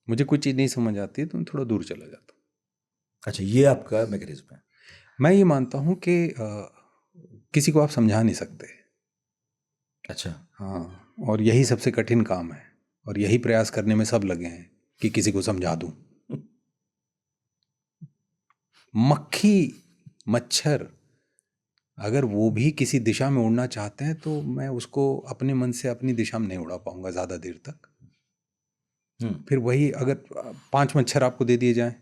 मुझे कोई चीज़ नहीं समझ आती है तो मैं थोड़ा दूर चला जाता हूँ। अच्छा, ये आपका मैकेनिज्म है। मैं ये मानता हूँ कि किसी को आप समझा नहीं सकते। अच्छा, हाँ, और यही सबसे कठिन काम है और यही प्रयास करने में सब लगे हैं कि किसी को समझा दूं। मक्खी, मच्छर अगर वो भी किसी दिशा में उड़ना चाहते हैं तो मैं उसको अपने मन से अपनी दिशा में नहीं उड़ा पाऊंगा ज़्यादा देर तक। फिर वही अगर 5 मच्छर आपको दे दिए जाएं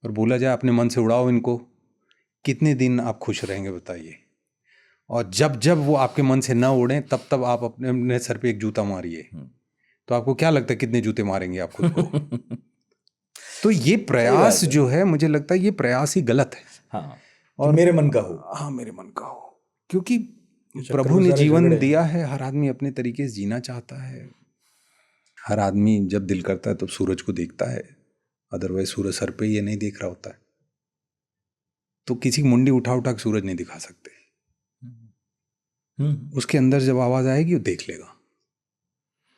और बोला जाए अपने मन से उड़ाओ इनको, कितने दिन आप खुश रहेंगे बताइए? और जब जब वो आपके मन से ना उड़े तब तब आप अपने अपने सर पे एक जूता मारिए, तो आपको क्या लगता है कितने जूते मारेंगे आप खुद को? तो ये प्रयास जो है, मुझे लगता है ये प्रयास ही गलत है। हाँ, और मेरे मन का हो। हाँ, मेरे मन का हो, क्योंकि चक्कर प्रभु में ने सारे जीवन झगड़े दिया है, हर आदमी अपने तरीके से जीना चाहता है। हर आदमी जब दिल करता है तब सूरज को देखता है, अदरवाइज सूरज सर पे ये नहीं देख रहा होता है। तो किसी की मुंडी उठा उठा के सूरज नहीं दिखा सकते। उसके अंदर जब आवाज आएगी वो देख लेगा,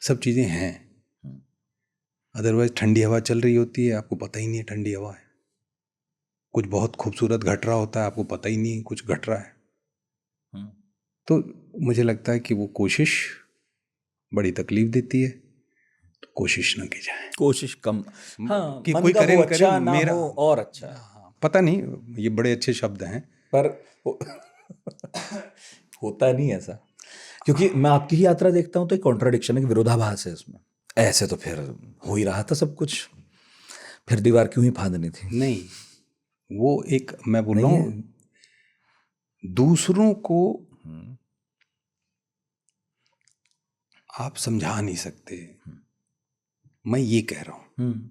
सब चीजें हैं। अदरवाइज ठंडी हवा चल रही होती है, आपको पता ही नहीं है ठंडी हवा है। कुछ बहुत खूबसूरत घट रहा होता है, आपको पता ही नहीं कुछ घट रहा है। तो मुझे लगता है कि वो कोशिश बड़ी तकलीफ देती है, तो कोशिश ना की जाए। कोशिश कम, हाँ, कि मन कोई का करे हो न करे, अच्छा ना मेरा हो और अच्छा। पता नहीं, ये बड़े अच्छे शब्द हैं पर होता नहीं ऐसा, क्योंकि मैं आपकी ही यात्रा देखता हूँ तो एक कॉन्ट्राडिक्शन है, कि विरोधाभास है इसमें। ऐसे तो फिर हो ही रहा था सब कुछ, फिर दीवार क्यों ही फांदनी थी? नहीं, वो एक मैं बोल रहा हूँ दूसरों को आप समझा नहीं सकते, मैं ये कह रहा हूँ।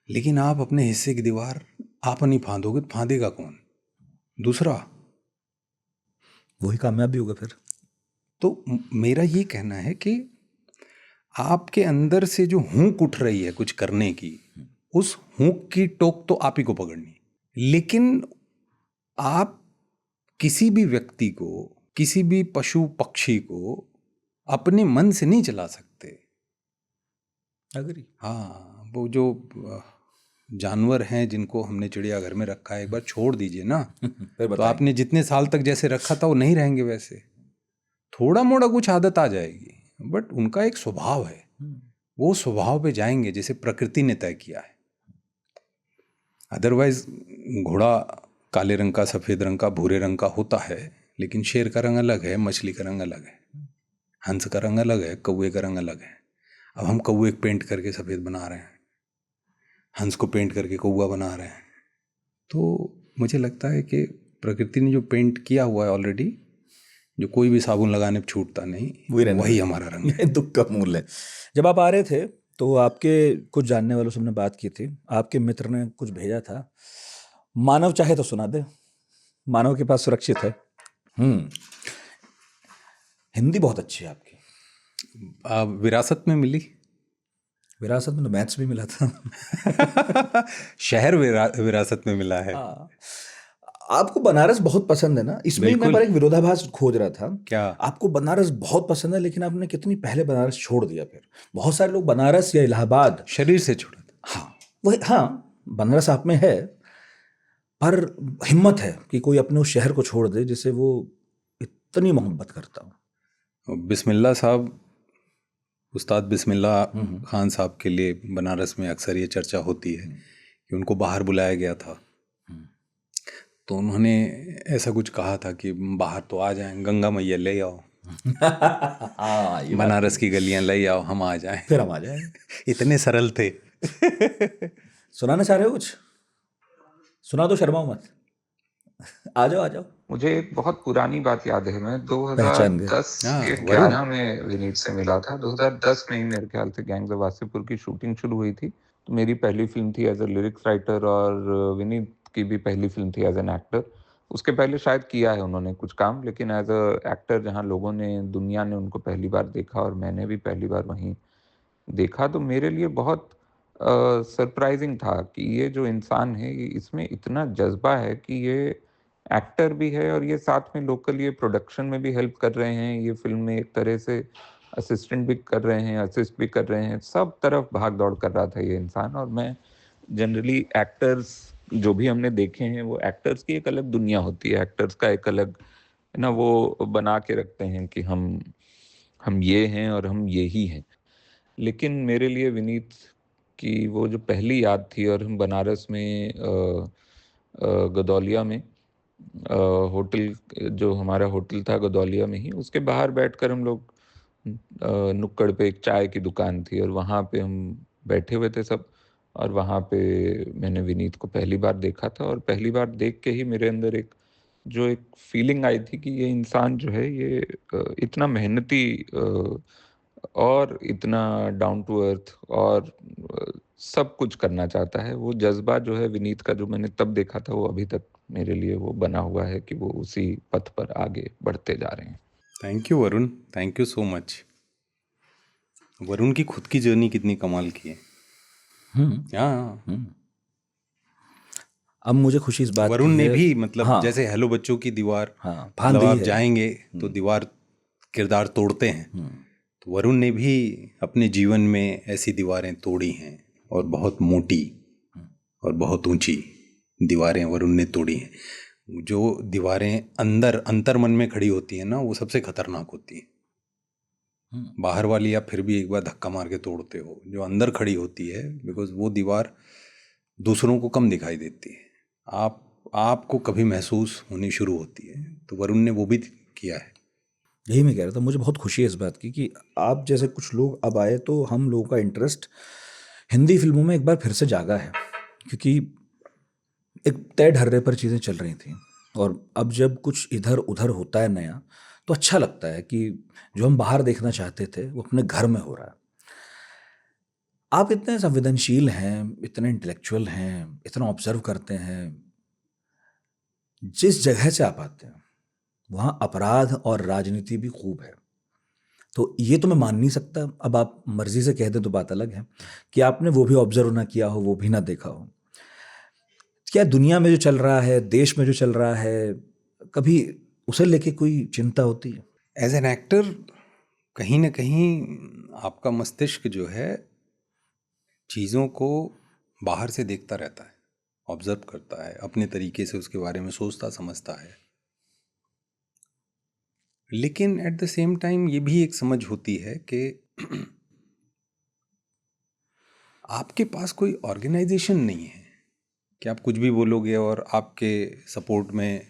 लेकिन आप अपने हिस्से की दीवार आप नहीं फांदोगे तो फांदेगा कौन? दूसरा। वही कामयाब भी होगा फिर। तो मेरा ये कहना है कि आपके अंदर से जो हुंक उठ रही है कुछ करने की, उस हुंक की टोक तो आप ही को पकड़नी। लेकिन आप किसी भी व्यक्ति को, किसी भी पशु पक्षी को अपने मन से नहीं चला सकते। अग्री। हाँ, वो जो जानवर हैं जिनको हमने चिड़ियाघर में रखा है, एक बार छोड़ दीजिए ना तो आपने जितने साल तक जैसे रखा था वो नहीं रहेंगे वैसे। थोड़ा मोड़ा कुछ आदत आ जाएगी, बट उनका एक स्वभाव है, वो स्वभाव पे जाएंगे जैसे प्रकृति ने तय किया है। अदरवाइज घोड़ा काले रंग का, सफेद रंग का, भूरे रंग का होता है, लेकिन शेर का रंग अलग है, मछली का रंग अलग है, हंस का रंग अलग है, कौवे का रंग अलग है। अब हम कौवे पेंट करके सफेद बना रहे हैं, हंस को पेंट करके कौवा बना रहे हैं। तो मुझे लगता है कि प्रकृति ने जो पेंट किया हुआ है ऑलरेडी, जो कोई भी साबुन लगाने पर छूटता नहीं, वही हमारा रंग है। दुख का मूल है। जब आप आ रहे थे तो आपके कुछ जानने वालों से हमने बात की थी, आपके मित्र ने कुछ भेजा था, मानव चाहे तो सुना दे, मानव के पास सुरक्षित है। हिंदी बहुत अच्छी है आपकी। विरासत में मिली। विरासत में तो मैथ्स भी मिला था। शहर विरासत में मिला है। हाँ। आपको बनारस बहुत पसंद है ना, इसमें ही मैं बिल्कुल। पर एक विरोधाभास खोज रहा था। क्या? आपको बनारस बहुत पसंद है, लेकिन आपने कितनी पहले बनारस छोड़ दिया फिर। बहुत सारे लोग बनारस या इलाहाबाद, शरीर से छोड़ा था। हाँ वही, हाँ बनारस आप में है, पर हिम्मत है कि कोई अपने उस शहर को छोड़ दे जिसे वो इतनी मोहब्बत करता हो। बिस्मिल्लाह साहब, उस्ताद बिस्मिल्लाह हम्म। खान साहब के लिए बनारस में अक्सर ये चर्चा होती है कि उनको बाहर बुलाया गया था, तो उन्होंने ऐसा कुछ कहा था कि बाहर तो आ जाएं, गंगा मैया ले आओ, हाँ ये बात बनारस सही की गलियां ले आओ, हम आ जाएं। है। फिर हम आ जाए। इतने सरल थे। सुनाना चाह रहे हो कुछ? सुना दो, शर्माओ मत। आ जाओ आ जाओ। मुझे एक बहुत पुरानी बात याद है। मैं पहचान गए। 2010 हाँ, के वरुण। 11 में विनीत से मिला था। 2010 में ही मेरे ख्याल से गैंग्स ऑफ वासेपुर की शूटिंग शुरू हुई थी। तो मेरी पहली फिल्म थी एज अ लिरिक्स राइटर, और विनीत की भी पहली फिल्म थी एज एन एक्टर। उसके पहले शायद किया है उन्होंने कुछ काम, लेकिन एज अ एक्टर जहाँ लोगों ने, दुनिया ने उनको पहली बार देखा और मैंने भी पहली बार वहीं देखा, तो मेरे लिए बहुत सरप्राइजिंग था कि ये जो इंसान है, ये इसमें इतना जज्बा है कि ये एक्टर भी है और ये साथ में लोकल ये प्रोडक्शन में भी हेल्प कर रहे हैं, ये फिल्म में एक तरह से असिस्टेंट भी कर रहे हैं, असिस्ट भी कर रहे हैं, सब तरफ भाग दौड़ कर रहा था ये इंसान। और मैं जनरली एक्टर्स जो भी हमने देखे हैं, वो एक्टर्स की एक अलग दुनिया होती है, एक्टर्स का एक अलग है ना, वो बना के रखते हैं कि हम ये हैं और हम ये ही हैं। लेकिन मेरे लिए विनीत की वो जो पहली याद थी, और हम बनारस में गदौलिया में होटल, जो हमारा होटल था गदौलिया में ही, उसके बाहर बैठकर हम लोग नुक्कड़ पे एक चाय की दुकान थी और वहाँ पे हम बैठे हुए थे सब, और वहाँ पे मैंने विनीत को पहली बार देखा था। और पहली बार देख के ही मेरे अंदर एक फीलिंग आई थी कि ये इंसान जो है, ये इतना मेहनती और इतना डाउन टू अर्थ और सब कुछ करना चाहता है। वो जज्बा जो है विनीत का, जो मैंने तब देखा था, वो अभी तक मेरे लिए वो बना हुआ है कि वो उसी पथ पर आगे बढ़ते जा रहे हैं। Thank you Varun, thank you so much. Varun की खुद की जर्नी कितनी कमाल की है। हाँ, अब मुझे खुशी इस बात वरुण की ने है। भी मतलब हाँ जैसे हेलो बच्चों की दीवार, हाँ, मतलब फांदी आप है। जाएंगे तो दीवार किरदार तोड़ते हैं, तो वरुण ने भी अपने जीवन में ऐसी दीवारें तोड़ी हैं, और बहुत मोटी और बहुत ऊंची दीवारें वरुण ने तोड़ी हैं। जो दीवारें अंदर अंतर्मन में खड़ी होती हैं ना, वो सबसे खतरनाक होती हैं। बाहर वाली आप फिर भी एक बार धक्का मार के तोड़ते हो, जो अंदर खड़ी होती है, बिकॉज वो दीवार दूसरों को कम दिखाई देती है, आपको कभी महसूस होनी शुरू होती है। तो वरुण ने वो भी किया है। यही मैं कह रहा था, मुझे बहुत खुशी है इस बात की कि आप जैसे कुछ लोग अब आए, तो हम लोगों का इंटरेस्ट हिंदी फिल्मों में एक बार फिर से जागा है। क्योंकि एक तय ढर्रे पर चीज़ें चल रही थी, और अब जब कुछ इधर उधर होता है नया, तो अच्छा लगता है कि जो हम बाहर देखना चाहते थे वो अपने घर में हो रहा है। आप इतने संवेदनशील हैं, इतने इंटेलेक्चुअल हैं, इतना ऑब्जर्व करते हैं। जिस जगह से आप आते हैं वहाँ अपराध और राजनीति भी खूब है। तो ये तो मैं मान नहीं सकता, अब आप मर्जी से कह दें तो बात अलग है कि आपने वो भी ऑब्जर्व ना किया हो, वो भी ना देखा हो। क्या दुनिया में जो चल रहा है, देश में जो चल रहा है, कभी उसे लेके कोई चिंता होती है? एज एन एक्टर कहीं ना कहीं आपका मस्तिष्क जो है चीज़ों को बाहर से देखता रहता है, ऑब्जर्व करता है, अपने तरीके से उसके बारे में सोचता समझता है। लेकिन एट द सेम टाइम ये भी एक समझ होती है कि आपके पास कोई ऑर्गेनाइजेशन नहीं है कि आप कुछ भी बोलोगे और आपके सपोर्ट में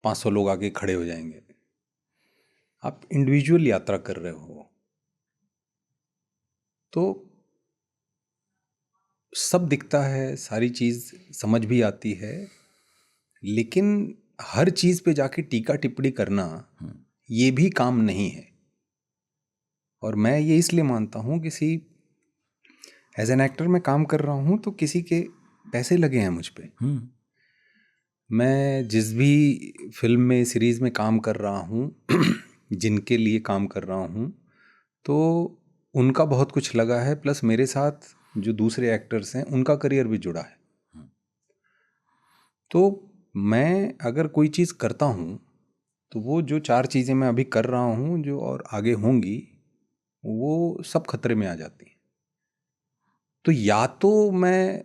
500 लोग आगे खड़े हो जाएंगे। आप इंडिविजुअल यात्रा कर रहे हो, तो सब दिखता है, सारी चीज़ समझ भी आती है, लेकिन हर चीज़ पे जाके टीका टिप्पणी करना ये भी काम नहीं है। और मैं ये इसलिए मानता हूँ, किसी एज एन एक्टर मैं काम कर रहा हूँ तो किसी के पैसे लगे हैं मुझ पे। मैं जिस भी फिल्म में, सीरीज़ में काम कर रहा हूँ जिनके लिए काम कर रहा हूँ, तो उनका बहुत कुछ लगा है, प्लस मेरे साथ जो दूसरे एक्टर्स हैं उनका करियर भी जुड़ा है। तो मैं अगर कोई चीज़ करता हूँ तो वो जो 4 चीज़ें मैं अभी कर रहा हूँ जो और आगे होंगी, वो सब खतरे में आ जाती हैं। तो या तो मैं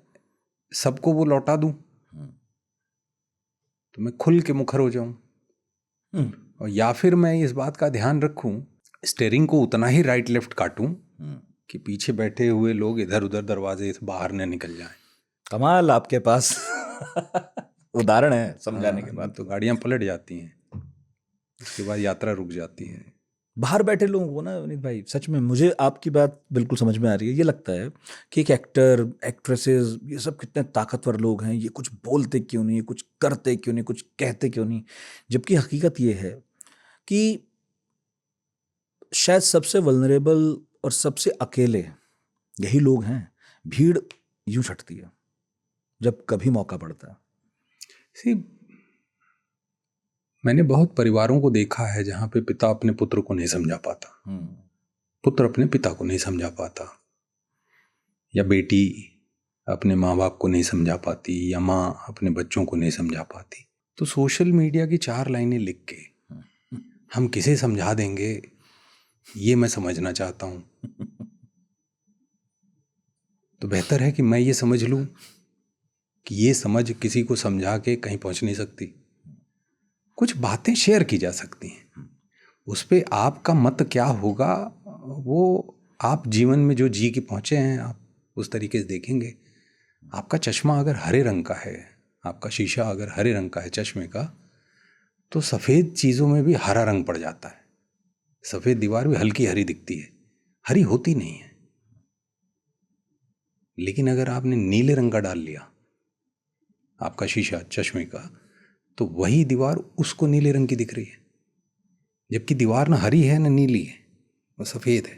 सबको वो लौटा दूं, तो मैं खुल के मुखर हो जाऊं, और या फिर मैं इस बात का ध्यान रखूं, स्टेयरिंग को उतना ही राइट लेफ्ट काटूं कि पीछे बैठे हुए लोग इधर उधर दरवाजे से बाहर न निकल जाएं। कमाल आपके पास उदाहरण है समझाने के बाद। तो गाड़ियां पलट जाती हैं, उसके बाद यात्रा रुक जाती है। बाहर बैठे लोगों को ना विनीत भाई, सच में मुझे आपकी बात बिल्कुल समझ में आ रही है। ये लगता है कि एक एक्टर, एक्ट्रेसेस, ये सब कितने ताकतवर लोग हैं, ये कुछ बोलते क्यों नहीं, कुछ करते क्यों नहीं, कुछ कहते क्यों नहीं। जबकि हकीकत ये है कि शायद सबसे वल्नरेबल और सबसे अकेले यही लोग हैं। भीड़ यूं छटती है जब कभी मौका पड़ता है। सी, मैंने बहुत परिवारों को देखा है जहां पे पिता अपने पुत्र को नहीं समझा पाता, पुत्र अपने पिता को नहीं समझा पाता, या बेटी अपने माँ बाप को नहीं समझा पाती, या माँ अपने बच्चों को नहीं समझा पाती। तो सोशल मीडिया की 4 लाइनें लिख के हम किसे समझा देंगे, ये मैं समझना चाहता हूँ। तो बेहतर है कि मैं ये समझ लूँ कि ये समझ किसी को समझा के कहीं पहुँच नहीं सकती। कुछ बातें शेयर की जा सकती हैं, उस पे आपका मत क्या होगा वो आप जीवन में जो जी के पहुँचे हैं आप उस तरीके से देखेंगे। आपका चश्मा अगर हरे रंग का है, आपका शीशा अगर हरे रंग का है चश्मे का, तो सफ़ेद चीज़ों में भी हरा रंग पड़ जाता है। सफ़ेद दीवार भी हल्की हरी दिखती है, हरी होती नहीं है। लेकिन अगर आपने नीले रंग का डाल लिया आपका शीशा चश्मे का, तो वही दीवार उसको नीले रंग की दिख रही है, जबकि दीवार ना हरी है ना नीली है, वो सफ़ेद है।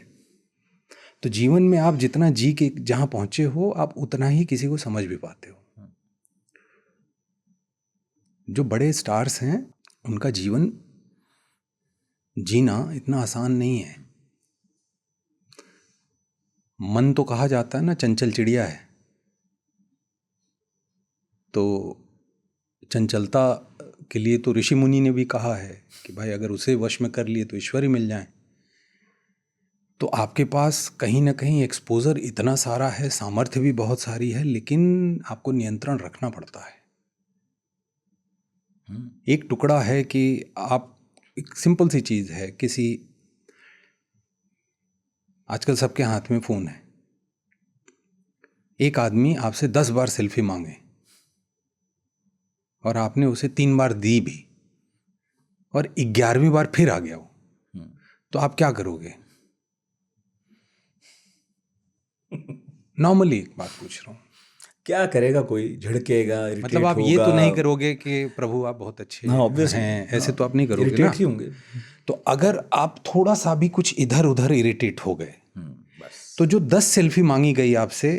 तो जीवन में आप जितना जी के जहाँ पहुँचे हो, आप उतना ही किसी को समझ भी पाते हो। जो बड़े स्टार्स हैं उनका जीवन जीना इतना आसान नहीं है। मन तो कहा जाता है ना चंचल चिड़िया है, तो चंचलता के लिए तो ऋषि मुनि ने भी कहा है कि भाई अगर उसे वश में कर लिए तो ईश्वर ही मिल जाए। तो आपके पास कहीं ना कहीं एक्सपोजर इतना सारा है, सामर्थ्य भी बहुत सारी है, लेकिन आपको नियंत्रण रखना पड़ता है। एक टुकड़ा है कि आप, एक सिंपल सी चीज़ है, किसी, आजकल सबके हाथ में फ़ोन है, एक आदमी आपसे 10 बार सेल्फी मांगे और आपने उसे 3 बार दी भी और 11वीं बार फिर आ गया वो, तो आप क्या करोगे? नॉर्मली एक बात पूछ रहा हूँ, क्या करेगा कोई? झिड़केगा, इरिटेट मतलब आप ये तो नहीं करोगे कि प्रभु आप बहुत अच्छे हैं, ऐसे तो आप नहीं करोगे ना, इरिटेट ही होंगे। तो अगर आप थोड़ा सा भी कुछ इधर उधर इरिटेट हो गए, तो जो 10 सेल्फी मांगी गई आपसे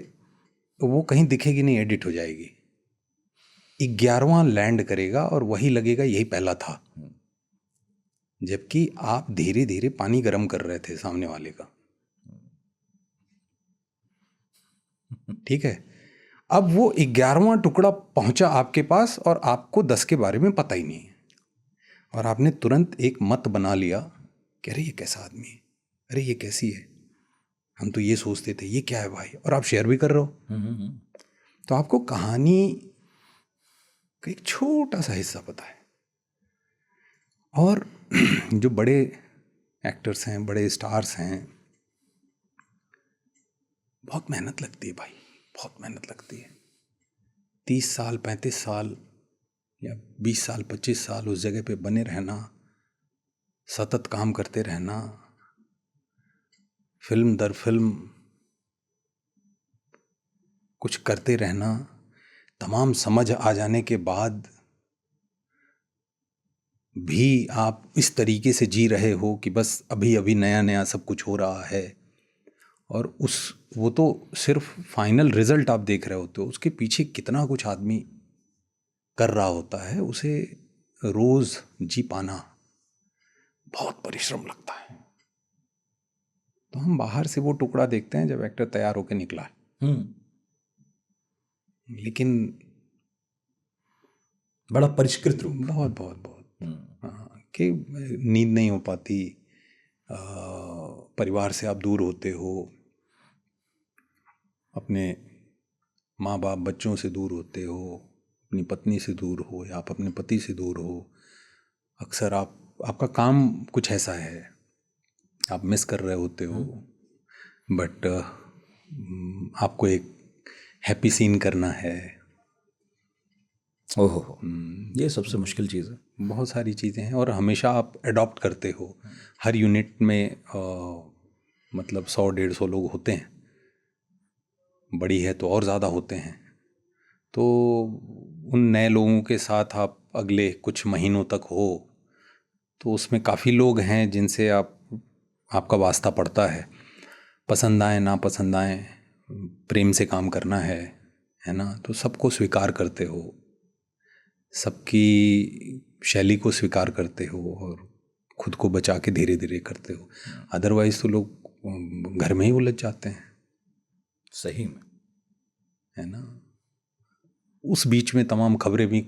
वो कहीं दिखेगी नहीं, एडिट हो जाएगी। 11वां लैंड करेगा और वही लगेगा यही पहला था, जबकि आप धीरे धीरे पानी गर्म कर रहे थे सामने वाले का। ठीक है, अब वो 11वां टुकड़ा पहुंचा आपके पास और आपको 10 के बारे में पता ही नहीं है, और आपने तुरंत एक मत बना लिया कि अरे ये कैसा आदमी है, अरे ये कैसी है, हम तो ये सोचते थे, ये क्या है भाई, और आप शेयर भी कर रहे हो। तो आपको कहानी का एक छोटा सा हिस्सा पता है। और जो बड़े एक्टर्स हैं, बड़े स्टार्स हैं, बहुत मेहनत लगती है भाई, बहुत मेहनत लगती है। 30 साल 35 साल या 20 साल 25 साल उस जगह पे बने रहना, सतत काम करते रहना, फिल्म दर फिल्म कुछ करते रहना, तमाम समझ आ जाने के बाद भी आप इस तरीके से जी रहे हो कि बस अभी अभी नया नया सब कुछ हो रहा है, और वो तो सिर्फ फाइनल रिजल्ट आप देख रहे होते हो, उसके पीछे कितना कुछ आदमी कर रहा होता है, उसे रोज़ जी पाना बहुत परिश्रम लगता है। तो हम बाहर से वो टुकड़ा देखते हैं जब एक्टर तैयार होकर निकला है, लेकिन बड़ा परिष्कृत रूप। बहुत बहुत बहुत हाँ, कि नींद नहीं हो पाती, परिवार से आप दूर होते हो, अपने माँ बाप बच्चों से दूर होते हो, अपनी पत्नी से दूर हो या आप अपने पति से दूर हो। अक्सर आपका काम कुछ ऐसा है, आप मिस कर रहे होते हो, बट आपको एक हैप्पी सीन करना है। ओहो, ये सबसे मुश्किल चीज़ है। बहुत सारी चीज़ें हैं और हमेशा आप अडॉप्ट करते हो। हर यूनिट में मतलब 100-150 लोग होते हैं, बड़ी है तो और ज़्यादा होते हैं। तो उन नए लोगों के साथ आप अगले कुछ महीनों तक हो, तो उसमें काफ़ी लोग हैं जिनसे आपका वास्ता पड़ता है। पसंद आए ना पसंद आए, प्रेम से काम करना है ना, तो सबको स्वीकार करते हो, सबकी शैली को स्वीकार करते हो और खुद को बचा के धीरे धीरे करते हो। अदरवाइज तो लोग घर में ही उलझ जाते हैं। सही में, है ना। उस बीच में तमाम खबरें भी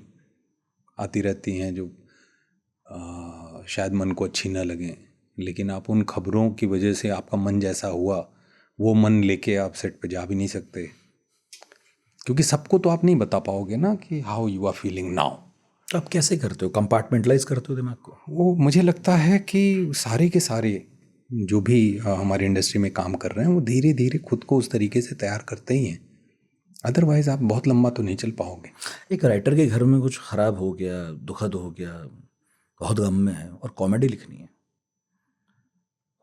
आती रहती हैं जो शायद मन को अच्छी न लगें, लेकिन आप उन खबरों की वजह से आपका मन जैसा हुआ वो मन लेके आप सेट पे जा भी नहीं सकते, क्योंकि सबको तो आप नहीं बता पाओगे ना कि how you are feeling now. तो आप कैसे करते हो, कंपार्टमेंटलाइज करते हो दिमाग को? वो मुझे लगता है कि सारे के सारे जो भी हमारी इंडस्ट्री में काम कर रहे हैं वो धीरे धीरे खुद को उस तरीके से तैयार करते ही हैं, अदरवाइज आप बहुत लंबा तो नहीं चल पाओगे। एक राइटर के घर में कुछ खराब हो गया, दुखद हो गया, बहुत गम में है और कॉमेडी लिखनी है,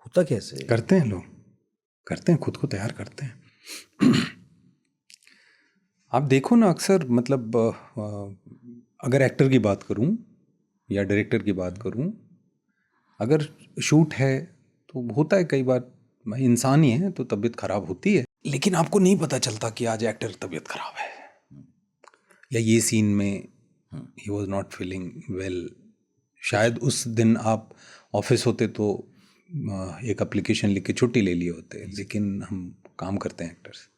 होता कैसे? करते हैं लोग, करते हैं, खुद को तैयार करते हैं। आप देखो ना, अक्सर मतलब अगर एक्टर की बात करूं या डायरेक्टर की बात करूं, अगर शूट है तो होता है कई बार, भाई इंसान ही है तो तबीयत खराब होती है, लेकिन आपको नहीं पता चलता कि आज एक्टर तबीयत खराब है या ये सीन में he was not feeling well. शायद उस दिन आप ऑफिस होते तो एक एप्लीकेशन लिख के छुट्टी ले लिए होते, लेकिन हम काम करते हैं एक्टर्स,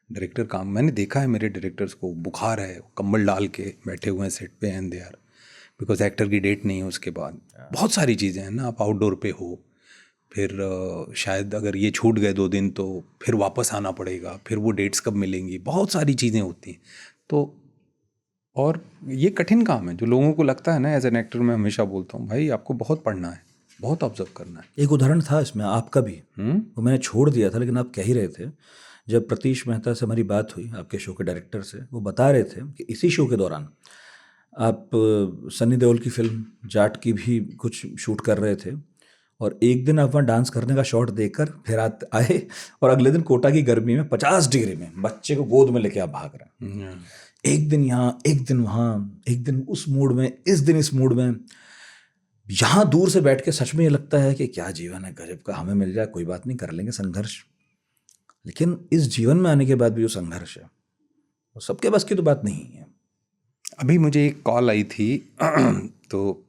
डायरेक्टर काम, मैंने देखा है मेरे डायरेक्टर्स को बुखार है, कंबल डाल के बैठे हुए हैं सेट पे and they are, because actor की डेट नहीं है। उसके बाद बहुत सारी चीज़ें हैं ना, आप आउटडोर पे हो, फिर शायद अगर ये छूट गए 2 दिन तो फिर वापस आना पड़ेगा, फिर वो डेट्स कब मिलेंगी, बहुत सारी चीज़ें होती हैं। तो और ये कठिन काम है जो लोगों को लगता है ना, एज एन एक्टर मैं हमेशा बोलता हूँ भाई आपको बहुत पढ़ना है, बहुत ऑब्जर्व करना है। एक उदाहरण था इसमें आपका भी, वो मैंने छोड़ दिया था लेकिन आप कह ही रहे थे, जब प्रतीश मेहता से हमारी बात हुई, आपके शो के डायरेक्टर से, वो बता रहे थे कि इसी शो के दौरान आप सनी देओल की फिल्म जाट की भी कुछ शूट कर रहे थे और एक दिन आप वहाँ डांस करने का शॉट देकर फिर आए और अगले दिन कोटा की गर्मी में 50 डिग्री में बच्चे को गोद में लेके आप भाग रहे हैं। एक दिन यहाँ, एक दिन वहाँ, एक दिन उस मूड में, इस दिन इस मूड में। यहाँ दूर से बैठ के सच में ये लगता है कि क्या जीवन है गजब का, हमें मिल जाए कोई बात नहीं, कर लेंगे संघर्ष। लेकिन इस जीवन में आने के बाद भी जो संघर्ष है वो सबके बस की तो बात नहीं है। अभी मुझे एक कॉल आई थी तो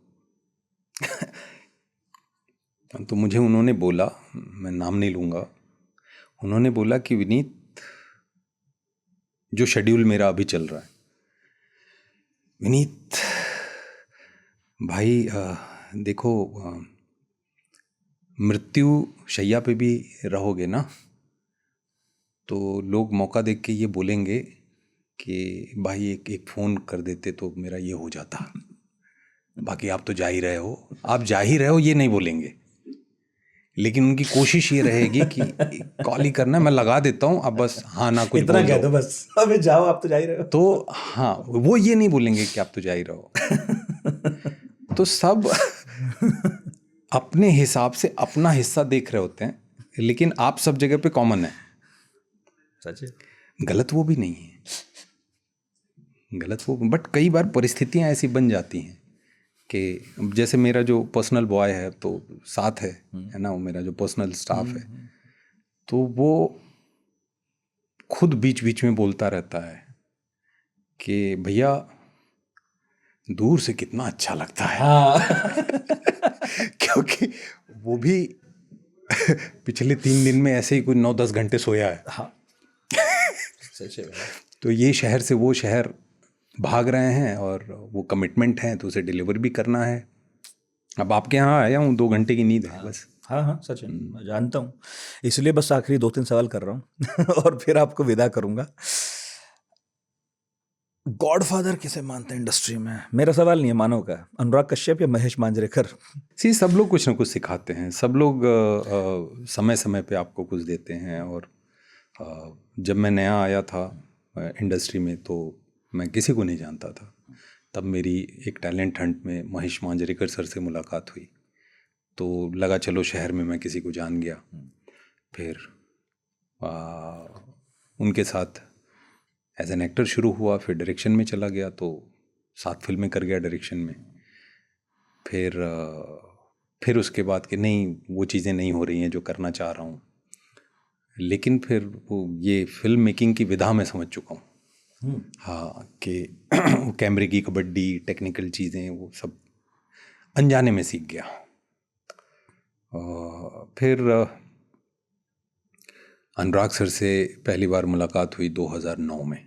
तो मुझे उन्होंने बोला, मैं नाम नहीं लूँगा, उन्होंने बोला कि विनीत, जो शेड्यूल मेरा अभी चल रहा है, विनीत भाई देखो, मृत्यु शैया पे भी रहोगे ना तो लोग मौका देख के ये बोलेंगे कि भाई एक फ़ोन कर देते तो मेरा ये हो जाता, बाकी आप तो जा ही रहे हो, आप जा ही रहे हो ये नहीं बोलेंगे, लेकिन उनकी कोशिश ये रहेगी कि कॉल ही करना है, मैं लगा देता हूँ, अब बस हाँ ना कुछ इतना बोल कह दो दो बस, अबे जाओ आप तो जा ही रहे हो। तो हाँ, वो ये नहीं बोलेंगे कि आप तो जा ही रहो। तो सब अपने हिसाब से अपना हिस्सा देख रहे होते हैं, लेकिन आप सब जगह पे कॉमन है। सच है, गलत वो भी नहीं है, गलत वो, बट कई बार परिस्थितियां ऐसी बन जाती हैं कि जैसे मेरा जो पर्सनल बॉय है तो साथ है ना, वो मेरा जो पर्सनल स्टाफ है, तो वो खुद बीच बीच में बोलता रहता है कि भैया दूर से कितना अच्छा लगता है। हाँ क्योंकि वो भी पिछले 3 दिन में ऐसे ही कुछ 9-10 घंटे सोया है। हाँ सच है भाई। तो ये शहर से वो शहर भाग रहे हैं और वो कमिटमेंट है तो उसे डिलीवर भी करना है। अब आपके यहाँ आया हूँ, 2 घंटे की नींद है बस। हाँ हाँ सच है, मैं जानता हूँ, इसलिए बस आखिरी 2-3 सवाल कर रहा हूँ और फिर आपको विदा करूंगा। गॉडफादर किसे मानते हैं इंडस्ट्री में? मेरा सवाल नहीं है मानव का, अनुराग कश्यप या महेश मांजरेकर? सब लोग कुछ ना कुछ सिखाते हैं, सब लोग समय समय पे आपको कुछ देते हैं। और जब मैं नया आया था इंडस्ट्री में तो मैं किसी को नहीं जानता था। तब मेरी एक टैलेंट हंट में महेश मांजरेकर सर से मुलाकात हुई तो लगा चलो शहर में मैं किसी को जान गया। फिर उनके साथ एज एन एक्टर शुरू हुआ, फिर डायरेक्शन में चला गया तो 7 फिल्में कर गया डायरेक्शन में। फिर उसके बाद कि नहीं वो चीज़ें नहीं हो रही हैं जो करना चाह रहा हूँ। लेकिन फिर वो ये फिल्म मेकिंग की विधा में समझ चुका हूँ। हाँ कि कैमरे की कबड्डी, टेक्निकल चीज़ें, वो सब अनजाने में सीख गया। फिर अनुराग सर से पहली बार मुलाकात हुई 2009 में।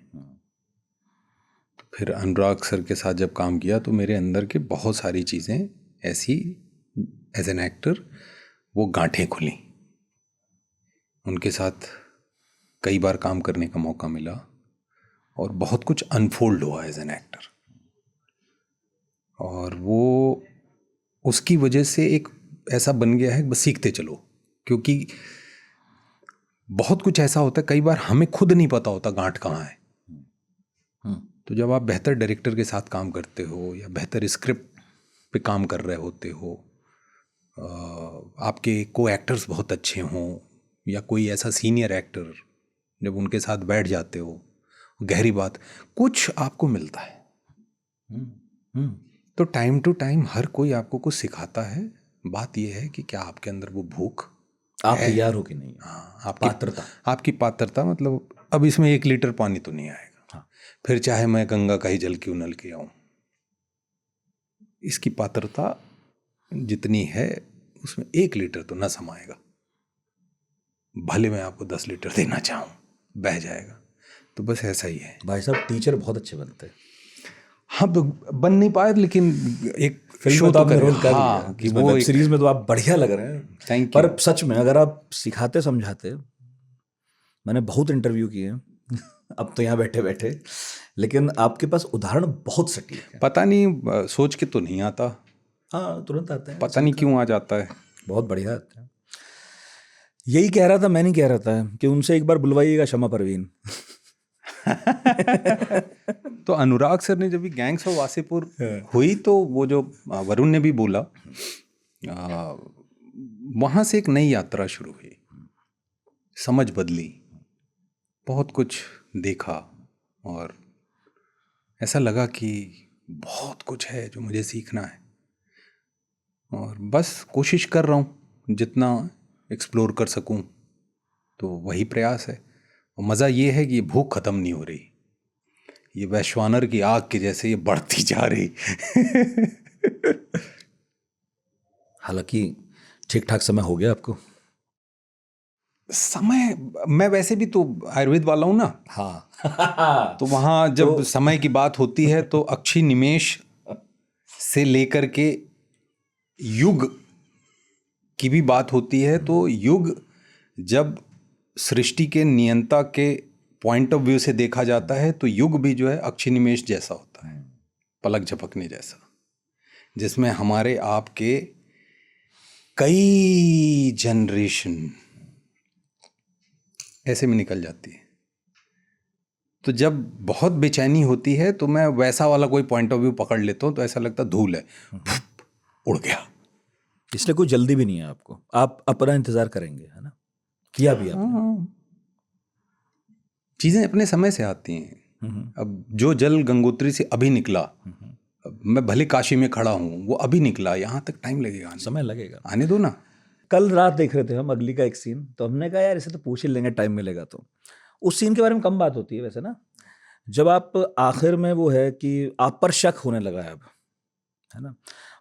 तो फिर अनुराग सर के साथ जब काम किया तो मेरे अंदर के बहुत सारी चीज़ें ऐसी एज एन एक्टर वो गांठें खुली। उनके साथ कई बार काम करने का मौका मिला और बहुत कुछ अनफोल्ड हुआ एज एन एक्टर। और वो उसकी वजह से एक ऐसा बन गया है बस सीखते चलो, क्योंकि बहुत कुछ ऐसा होता है कई बार हमें खुद नहीं पता होता गांठ कहाँ है। तो जब आप बेहतर डायरेक्टर के साथ काम करते हो या बेहतर स्क्रिप्ट पे काम कर रहे होते हो, आपके को एक्टर्स बहुत अच्छे हों या कोई ऐसा सीनियर एक्टर, जब उनके साथ बैठ जाते हो गहरी बात कुछ आपको मिलता है। तो टाइम टू टाइम हर कोई आपको कुछ सिखाता है। बात यह है कि क्या आपके अंदर वो भूख आप तैयार हो कि नहीं? हाँ, आपकी पात्रता मतलब अब इसमें 1 लीटर पानी तो नहीं आएगा। हाँ। फिर चाहे मैं गंगा का ही जल क्यों नल के आऊं, इसकी पात्रता जितनी है उसमें 1 लीटर तो ना समाएगा। भले मैं आपको 10 लीटर देना चाहूं, बह जाएगा। तो बस ऐसा ही है। भाई साहब टीचर बहुत अच्छे बनते हैं। हाँ तो बन नहीं पाए, लेकिन एक फिल्म शो में तो आपने करें। रोल कर हाँ, लिया, कि इसमें वो वेब एक सीरीज में तो आप बढ़िया लग रहे हैं। Thank you. पर सच में अगर आप सिखाते समझाते, मैंने बहुत इंटरव्यू किए अब तो यहाँ बैठे बैठे, लेकिन आपके पास उदाहरण बहुत सटीक है। पता नहीं सोच के तो नहीं आता, हाँ तुरंत आते हैं, पता नहीं क्यों आ जाता है। बहुत बढ़िया आते हैं। यही कह रहा था, मैं नहीं कह रहा था कि उनसे एक बार बुलवाइएगा शमा परवीन। तो अनुराग सर ने जब भी गैंग्स ऑफ वासेपुर हुई तो वो जो वरुण ने भी बोला, वहाँ से एक नई यात्रा शुरू हुई, समझ बदली, बहुत कुछ देखा और ऐसा लगा कि बहुत कुछ है जो मुझे सीखना है। और बस कोशिश कर रहा हूँ जितना एक्सप्लोर कर सकूँ, तो वही प्रयास है। और मज़ा ये है कि ये भूख ख़त्म नहीं हो रही, ये वैश्वानर की आग के जैसे ये बढ़ती जा रही। हालांकि ठीक ठाक समय हो गया आपको। समय, मैं वैसे भी तो आयुर्वेद वाला हूँ ना। हाँ तो वहाँ जब समय की बात होती है तो अक्षी निमेश से लेकर के युग की भी बात होती है। तो युग जब सृष्टि के नियंता के पॉइंट ऑफ व्यू से देखा जाता है तो युग भी जो है अक्षी निमेश जैसा होता है, पलक झपकने जैसा, जिसमें हमारे आपके कई जनरेशन ऐसे में निकल जाती है। तो जब बहुत बेचैनी होती है तो मैं वैसा वाला कोई पॉइंट ऑफ व्यू पकड़ लेता हूँ तो ऐसा लगता धूल है, उड़ गया। इसलिए कोई जल्दी भी नहीं है आपको, आप अपना इंतजार करेंगे, है ना? किया भी आपने। चीजें अपने समय से आती हैं। अब जो जल गंगोत्री से अभी निकला, अब मैं भले काशी में खड़ा हूँ, वो अभी निकला, यहाँ तक टाइम लगेगा, समय लगेगा, आने दो ना। कल रात देख रहे थे हम अगली का एक सीन, तो हमने कहा यार इसे तो पूछ ही लेंगे, टाइम मिलेगा तो। उस सीन के बारे में कम बात होती है वैसे ना, जब आप आखिर में वो है कि आप पर शक होने लगा है अब, है ना,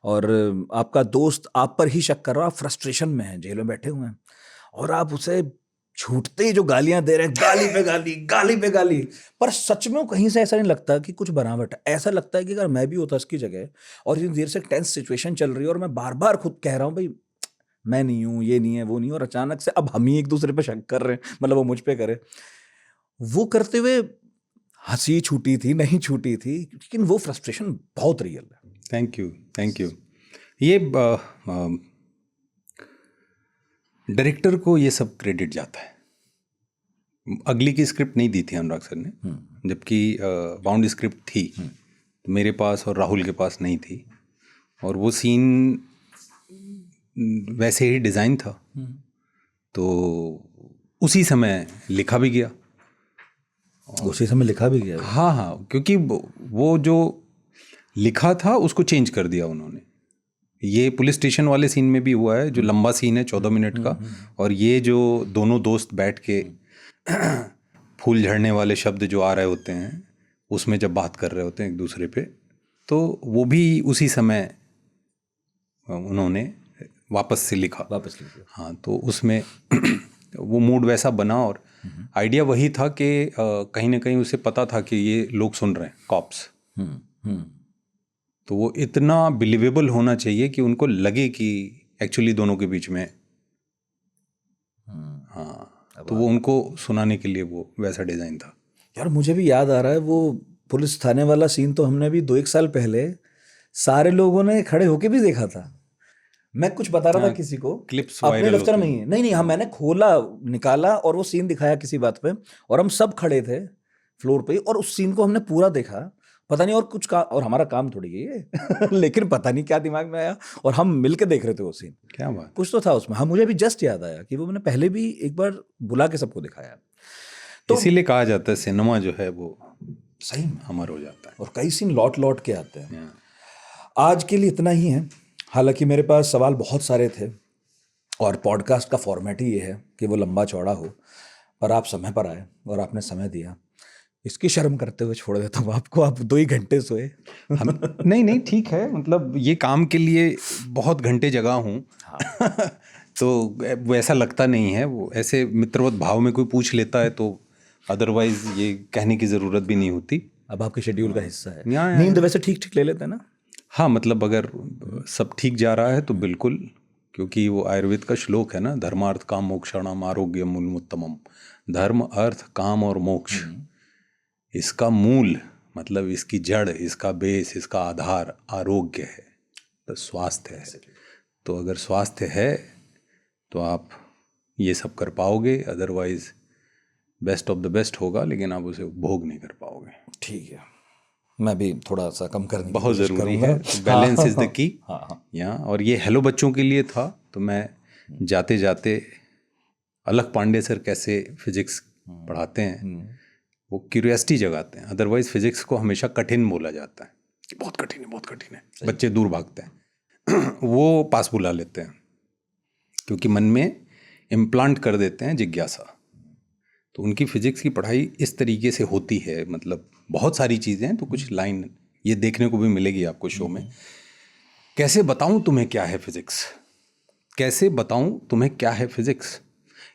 और आपका दोस्त आप पर ही शक कर रहा है, आप फ्रस्ट्रेशन में हैं, जेल में बैठे हुए हैं, और आप उसे छूटते ही जो गालियां दे रहे हैं, गाली पे गाली, गाली पे गाली, पर सच में वो कहीं से ऐसा नहीं लगता कि कुछ बनावट है। ऐसा लगता है कि अगर मैं भी होता इसकी जगह और इतनी देर से टेंस सिचुएशन चल रही है और मैं बार बार खुद कह रहा हूँ भाई मैं नहीं हूँ, ये नहीं है, वो नहीं है, और अचानक से अब हम ही एक दूसरे पे शक कर रहे हैं, मतलब वो मुझ पे करे, वो करते हुए हंसी छूटी थी, नहीं छूटी थी, लेकिन वो फ्रस्ट्रेशन बहुत रियल है। Thank you, thank you. ये डायरेक्टर को ये सब क्रेडिट जाता है। अगली की स्क्रिप्ट नहीं दी थी अनुराग सर ने, जबकि बाउंड स्क्रिप्ट थी, तो मेरे पास और राहुल के पास नहीं थी, और वो सीन वैसे ही डिज़ाइन था, तो उसी समय लिखा भी गया। उसी समय लिखा भी गया। हाँ हाँ, क्योंकि वो जो लिखा था उसको चेंज कर दिया उन्होंने। ये पुलिस स्टेशन वाले सीन में भी हुआ है, जो लंबा सीन है 14 मिनट का, और ये जो दोनों दोस्त बैठ के फूल झड़ने वाले शब्द जो आ रहे होते हैं उसमें जब बात कर रहे होते हैं एक दूसरे पे, तो वो भी उसी समय उन्होंने वापस से लिखा। वापस लिख दिया। हाँ, तो उसमें वो मूड वैसा बना, और आइडिया वही था कि कहीं ना कहीं उसे पता था कि ये लोग सुन रहे हैं, कॉप्स, तो वो इतना बिलीवेबल होना चाहिए कि उनको लगे कि एक्चुअली दोनों के बीच में, हाँ, तो वो उनको सुनाने के लिए वो वैसा डिज़ाइन था। यार मुझे भी याद आ रहा है वो पुलिस थाने वाला सीन, तो हमने भी 2-1 साल पहले सारे लोगों ने खड़े होके भी देखा था। मैं कुछ बता रहा था किसी को, क्लिप्स अपने वायरल दफ्तर होती में ही है। नहीं हाँ, मैंने खोला, निकाला और वो सीन दिखाया किसी बात पे, और हम सब खड़े थे फ्लोर पे, और उस सीन को हमने पूरा देखा। पता नहीं और कुछ का, और हमारा काम थोड़ी है ये लेकिन पता नहीं क्या दिमाग में आया और हम मिलके देख रहे थे वो सीन। क्या बात। कुछ तो था उसमें। हाँ, मुझे अभी जस्ट याद आया कि वो मैंने पहले भी एक बार बुला के सबको दिखाया। तो इसीलिए कहा जाता है सिनेमा जो है वो सही में अमर हो जाता है, और कई सीन लौट लौट के आते हैं। आज के लिए इतना ही है, हालांकि मेरे पास सवाल बहुत सारे थे, और पॉडकास्ट का फॉर्मेट ही ये है कि वो लंबा चौड़ा हो, पर आप समय पर आए और आपने समय दिया, इसकी शर्म करते हुए छोड़ देता हूँ आपको। आप 2 ही घंटे सोए। हम नहीं नहीं, ठीक है, मतलब ये काम के लिए बहुत घंटे जगा हूँ। हाँ। तो वो ऐसा लगता नहीं है, वो ऐसे मित्रवत भाव में कोई पूछ लेता है तो अदरवाइज ये कहने की ज़रूरत भी नहीं होती। अब आपके शेड्यूल का हिस्सा है। यहाँ नींद वैसे ठीक ठीक ले लेते हैं ना? हाँ, मतलब अगर सब ठीक जा रहा है तो बिल्कुल, क्योंकि वो आयुर्वेद का श्लोक है ना, धर्मार्थ काम मोक्षाणाम आरोग्य मूलमुत्तमम। धर्म, अर्थ, काम और मोक्ष, इसका मूल मतलब इसकी जड़, इसका बेस, इसका आधार आरोग्य है, तो स्वास्थ्य है। तो अगर स्वास्थ्य है तो आप ये सब कर पाओगे, otherwise best of the best होगा लेकिन आप उसे उपभोग नहीं कर पाओगे। ठीक है, मैं भी थोड़ा सा कम करने की बहुत कोशिश ज़रूरी करूंगा। है, बैलेंस इज़ द की। हाँ। यहाँ और ये हेलो बच्चों के लिए था, तो मैं जाते जाते अलख पांडे सर कैसे फिजिक्स पढ़ाते हैं वो क्यूरियोसिटी जगाते हैं। अदरवाइज फिजिक्स को हमेशा कठिन बोला जाता है कि बहुत कठिन है, बहुत कठिन है, बच्चे दूर भागते हैं वो पास बुला लेते हैं क्योंकि मन में इम्प्लांट कर देते हैं जिज्ञासा। तो उनकी फिजिक्स की पढ़ाई इस तरीके से होती है, मतलब बहुत सारी चीज़ें हैं, तो कुछ लाइन ये देखने को भी मिलेगी आपको शो में। कैसे बताऊं तुम्हें क्या है फिजिक्स, कैसे बताऊं तुम्हें क्या है फिजिक्स,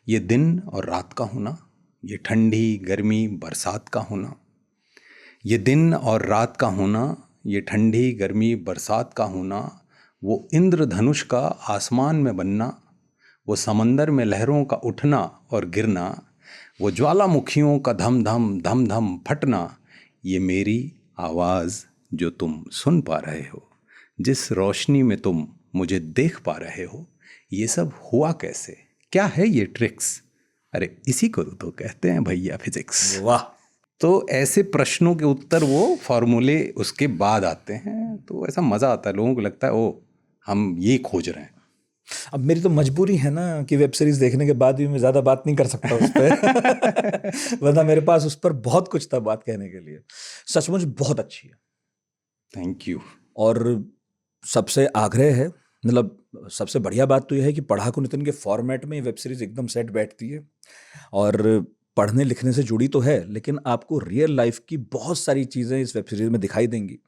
ये दिन और रात का होना, ये ठंडी गर्मी बरसात का होना, ये दिन और रात का होना, ये ठंडी गर्मी बरसात का होना, वो इंद्रधनुष का आसमान में बनना, वो समंदर में लहरों का उठना और गिरना, वो ज्वालामुखियों का धम धम धम धम फटना, ये मेरी आवाज़ जो तुम सुन पा रहे हो, जिस रोशनी में तुम मुझे देख पा रहे हो, ये सब हुआ कैसे, क्या है ये ट्रिक्स, अरे इसी को तो कहते हैं भैया फिजिक्स। वाह। तो ऐसे प्रश्नों के उत्तर, वो फॉर्मूले उसके बाद आते हैं, तो ऐसा मज़ा आता है, लोगों को लगता है ओ हम ये खोज रहे हैं। अब मेरी तो मजबूरी है ना कि वेब सीरीज देखने के बाद भी मैं ज़्यादा बात नहीं कर सकता उस पर वरना मेरे पास उस पर बहुत कुछ था बात कहने के लिए। सचमुच बहुत अच्छी है। Thank you. और सबसे आग्रह है, मतलब सबसे बढ़िया बात तो यह है कि पढ़ाकू नितिन के फॉर्मेट में वेब सीरीज एकदम सेट बैठती है। और पढ़ने लिखने से जुड़ी तो है, लेकिन आपको रियल लाइफ की बहुत सारी चीज़ें इस वेब सीरीज में दिखाई देंगी।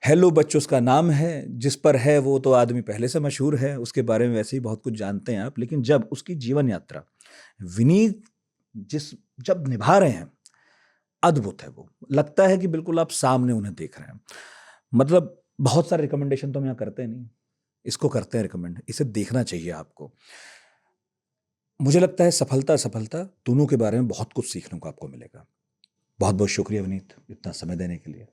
हेलो बच्चों उसका नाम है, जिस पर है वो तो आदमी पहले से मशहूर है, उसके बारे में वैसे ही बहुत कुछ जानते हैं आप, लेकिन जब उसकी जीवन यात्रा विनीत जब निभा रहे हैं, अद्भुत है। वो लगता है कि बिल्कुल आप सामने उन्हें देख रहे हैं। मतलब बहुत सारे रिकमेंडेशन तो हम यहाँ करते नहीं, इसको करते हैं रिकमेंड, इसे देखना चाहिए आपको। मुझे लगता है सफलता दोनों के बारे में बहुत कुछ सीखने को आपको मिलेगा। बहुत बहुत शुक्रिया विनीत इतना समय देने के लिए।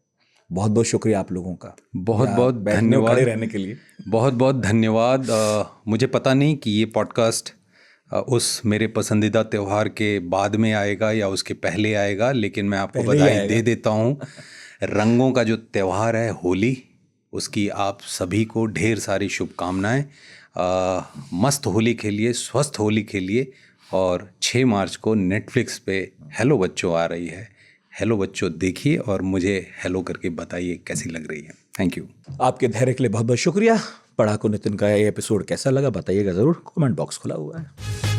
बहुत बहुत शुक्रिया आप लोगों का बहुत यहाँ बहुत बैठने और धन्यवाद। खड़े रहने के लिए। बहुत बहुत धन्यवाद। मुझे पता नहीं कि ये पॉडकास्ट उस मेरे पसंदीदा त्यौहार के बाद में आएगा या उसके पहले आएगा, लेकिन मैं आपको पहले ही बधाई आएगा। दे देता हूँ। रंगों का जो त्यौहार है होली, उसकी आप सभी को ढेर सारी शुभकामनाएं। मस्त होली खेलिए, स्वस्थ होली खेलिए। और 6 मार्च को नेटफ्लिक्स पे हेलो बच्चों आ रही है। हेलो बच्चों देखिए और मुझे हेलो करके बताइए कैसी लग रही है। Thank you. आपके धैर्य के लिए बहुत बहुत शुक्रिया। पढ़ाकू नितिन का ये एपिसोड कैसा लगा बताइएगा ज़रूर, कमेंट बॉक्स खुला हुआ है।